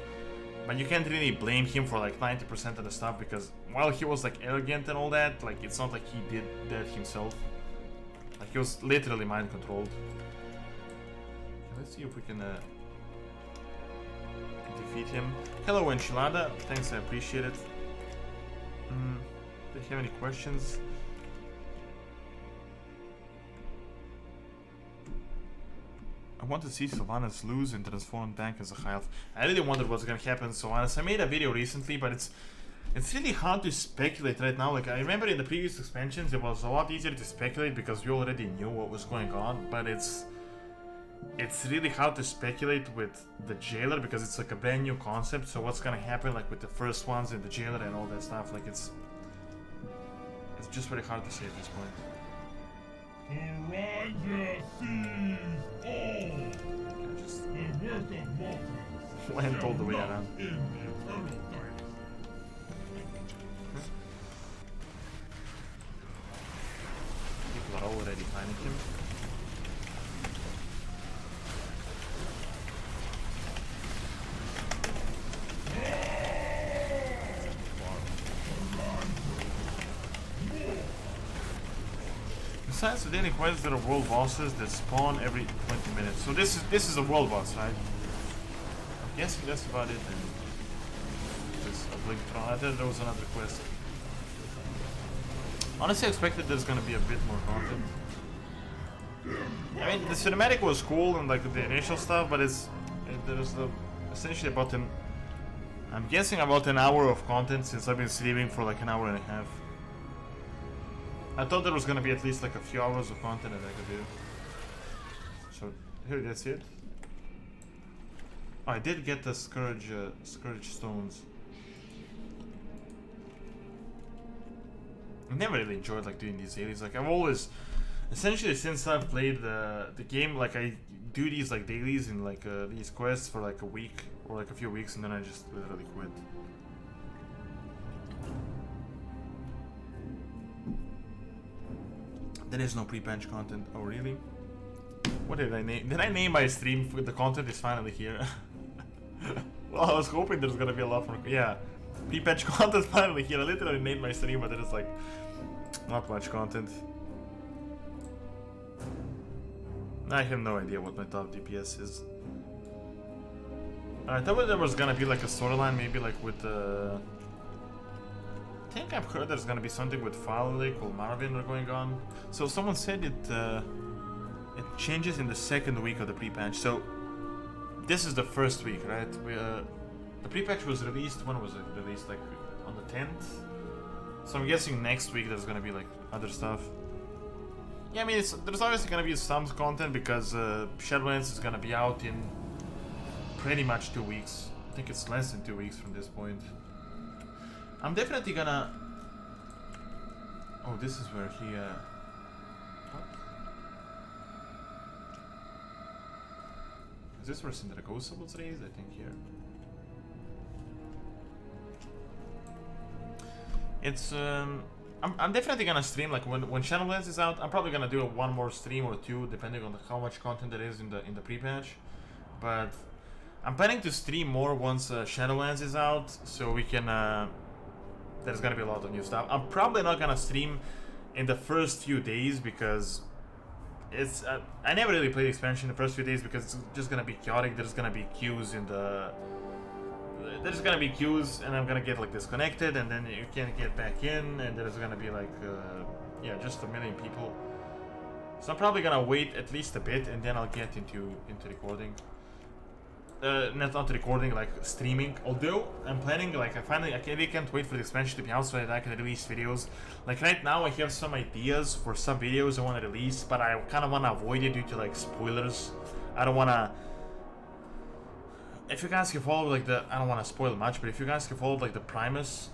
But you can't really blame him for like 90% of the stuff because while he was like arrogant and all that, like it's not like he did that himself. Like he was literally mind controlled. Okay, let's see if we can defeat him. Hello Enchilada, thanks, I appreciate it. Do you have any questions? I want to see Sylvanas lose and transform back as a high elf. I really wondered what's gonna happen to Sylvanas. I made a video recently, but it's really hard to speculate right now. Like I remember in the previous expansions, it was a lot easier to speculate because we already knew what was going on. But it's really hard to speculate with the Jailer because it's like a brand new concept. So what's gonna happen like with the first ones and the Jailer and all that stuff? Like it's just very hard to say at this point. Horizon sees all. Just The work of mortals went all the way around. in eternal night. People are already finding him. Besides the daily quests, there are world bosses that spawn every 20 minutes. So this is a world boss, right? I'm guessing that's about it. And just a blink throne. I thought there was another quest. Honestly, I expected there's gonna be a bit more content. I mean, the cinematic was cool and like the initial stuff, but there's essentially about I'm guessing about an hour of content since I've been streaming for like an hour and a half. I thought there was gonna be at least like a few hours of content that I could do. So here, that's it. Oh, I did get the Scourge stones. I never really enjoyed like doing these dailies. Like I've always, essentially since I've played the game, like I do these like dailies and like these quests for like a week or like a few weeks, and then I just literally quit. There is no pre-patch content. Oh really? What did I name? Did I name my stream? The content is finally here. Well, I was hoping there's gonna be a lot more. Yeah, pre-patch content finally here. I literally named my stream, but there's like not much content. I have no idea what my top DPS is. I thought there was gonna be like a storyline, maybe like with I think I've heard there's gonna be something with Farley called Marvin going on. So someone said it changes in the second week of the pre-patch. So this is the first week, right? The pre-patch was released, when was it released? Like on the 10th? So I'm guessing next week there's gonna be like other stuff. Yeah, I mean, there's obviously gonna be some content because Shadowlands is gonna be out in pretty much 2 weeks. I think it's less than 2 weeks from this point. I'm definitely gonna... Oh, this is where he... What? Is this where Sindragosa was raised? I think here. It's... I'm definitely gonna stream, like, when Shadowlands is out. I'm probably gonna do one more stream or two, depending on how much content there is in the pre-patch. But I'm planning to stream more once Shadowlands is out, so we can... there's gonna be a lot of new stuff. I'm probably not gonna stream in the first few days because it's... I never really played expansion in the first few days because it's just gonna be chaotic. There's gonna be queues in the... There's gonna be queues and I'm gonna get like disconnected and then you can't get back in and there's gonna be like... yeah, just a million people. So I'm probably gonna wait at least a bit and then I'll get into recording. Not recording, like streaming. Although I'm planning, like I really can't wait for the expansion to be out so that I can release videos. Like right now I have some ideas for some videos I want to release, but I kind of want to avoid it due to like spoilers. I don't want to... If you guys can follow like I don't want to spoil much, but if you guys can follow like the Primus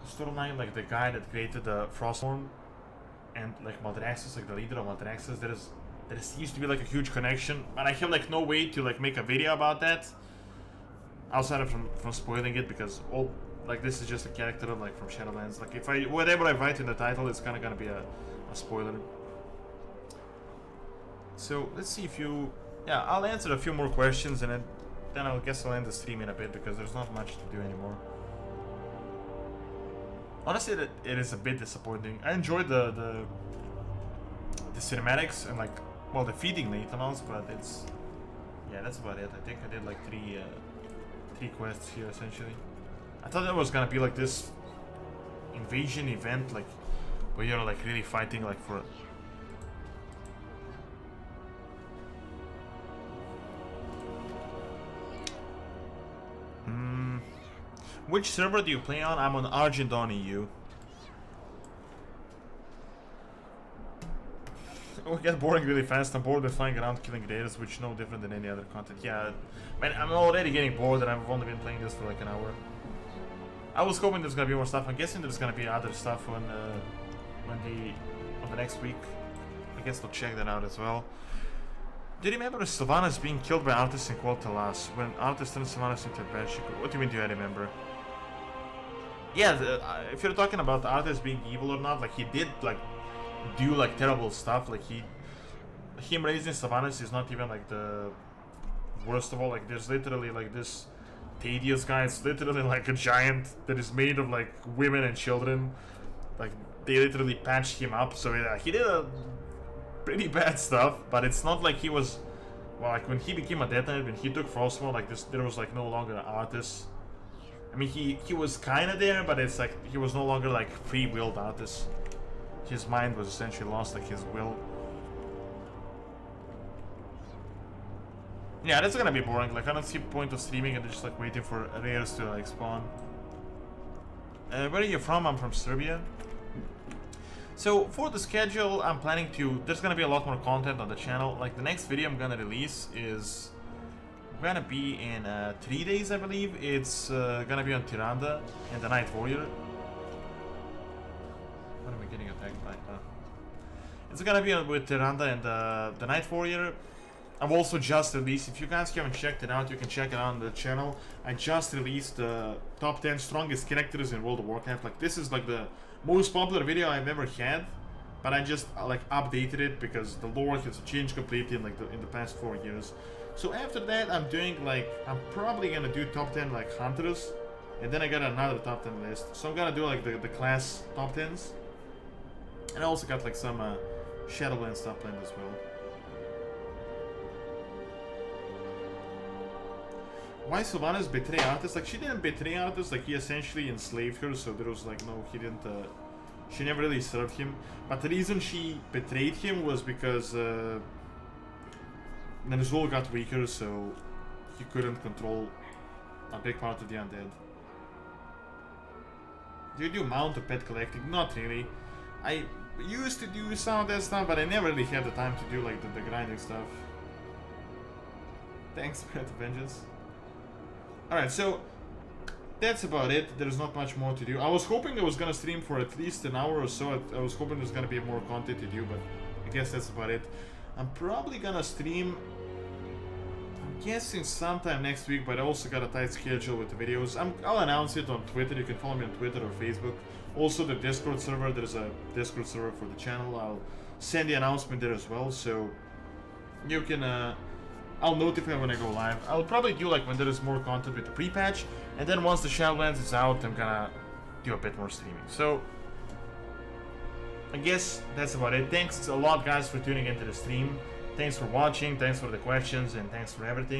storyline, like the guy that created the Frostmourne and like Maldraxxus, like the leader of Maldraxxus, there seems to be like a huge connection, and I have like no way to like make a video about that outside of from spoiling it, because all like this is just a character like from Shadowlands. Like if whatever I write in the title, it's kind of gonna be a spoiler. So let's see if you... Yeah, I'll answer a few more questions and then I'll guess I'll end the stream in a bit because there's not much to do anymore. Honestly, it is a bit disappointing. I enjoyed the cinematics and like, well, the feeding Lathanos, but it's... Yeah, that's about it. I think I did like three quests here essentially. I thought it was gonna be like this invasion event, like where you're like really fighting like for... Which server do you play on? I'm on Argent on EU. It will get boring really fast. I'm bored with flying around killing raiders, which is no different than any other content. Yeah, man, I'm already getting bored and I've only been playing this for like an hour. I was hoping there's gonna be more stuff. I'm guessing there's gonna be other stuff on the next week. I guess I'll check that out as well. Do you remember Sylvanas being killed by Arthas in Qualtalas? When Arthas turned Sylvanas into a bad chick? What do you mean, do I remember? Yeah, if you're talking about Arthas being evil or not, like he did like do like terrible stuff. Like him raising Sylvanas is not even like the worst of all. Like there's literally like this Thaddeus guy. It's literally like a giant that is made of like women and children. Like they literally patched him up. So yeah, he did a pretty bad stuff, but it's not like he was... Well, like when he became a Death Knight, when he took Frostmourne, like this, there was like no longer an Arthas. I mean, he was kind of there, but it's like he was no longer like free-willed Arthas. His mind was essentially lost, like his will. Yeah, that's gonna be boring. Like I don't see the point of streaming and just like waiting for rares to like spawn. Where are you from? I'm from Serbia. So for the schedule, I'm planning to... There's gonna be a lot more content on the channel. Like the next video I'm gonna release is gonna be in 3 days, I believe. It's gonna be on Tyrande and the Night Warrior. What am I getting? It's gonna be with Tyrande and the Night Warrior. I've also just released, if you guys haven't checked it out, you can check it out on the channel. I just released the top 10 strongest characters in World of Warcraft. Like, this is like the most popular video I've ever had, but I just like updated it because the lore has changed completely in like in the past 4 years. So after that, I'm probably gonna do top 10 like hunters, and then I got another top 10 list. So I'm gonna do like the class top 10s, and I also got like some Shadowlands stuff planned as well. Why Sylvanas betray Arthas? Like, she didn't betray Arthas, like he essentially enslaved her, so there was like no, he didn't, she never really served him. But the reason she betrayed him was because Ner'zhul got weaker, so he couldn't control a big part of the undead. Do you do mount or pet collecting? Not really. I used to do some of that stuff, but I never really had the time to do like the grinding stuff. Thanks, Path of Vengeance. Alright, so that's about it. There's not much more to do. I was hoping I was gonna stream for at least an hour or so. I was hoping there's gonna be more content to do, but I guess that's about it. I'm probably gonna stream, I'm guessing sometime next week, but I also got a tight schedule with the videos. I'll announce it on Twitter. You can follow me on Twitter or Facebook. Also the Discord server, there's a Discord server for the channel. I'll send the announcement there as well, so you can I'll notify when I go live. I'll probably do like when there is more content with the pre-patch, and then once the Shadowlands is out, I'm gonna do a bit more streaming. So I guess that's about it. Thanks a lot, guys, for tuning into the stream. Thanks for watching, thanks for the questions, and thanks for everything.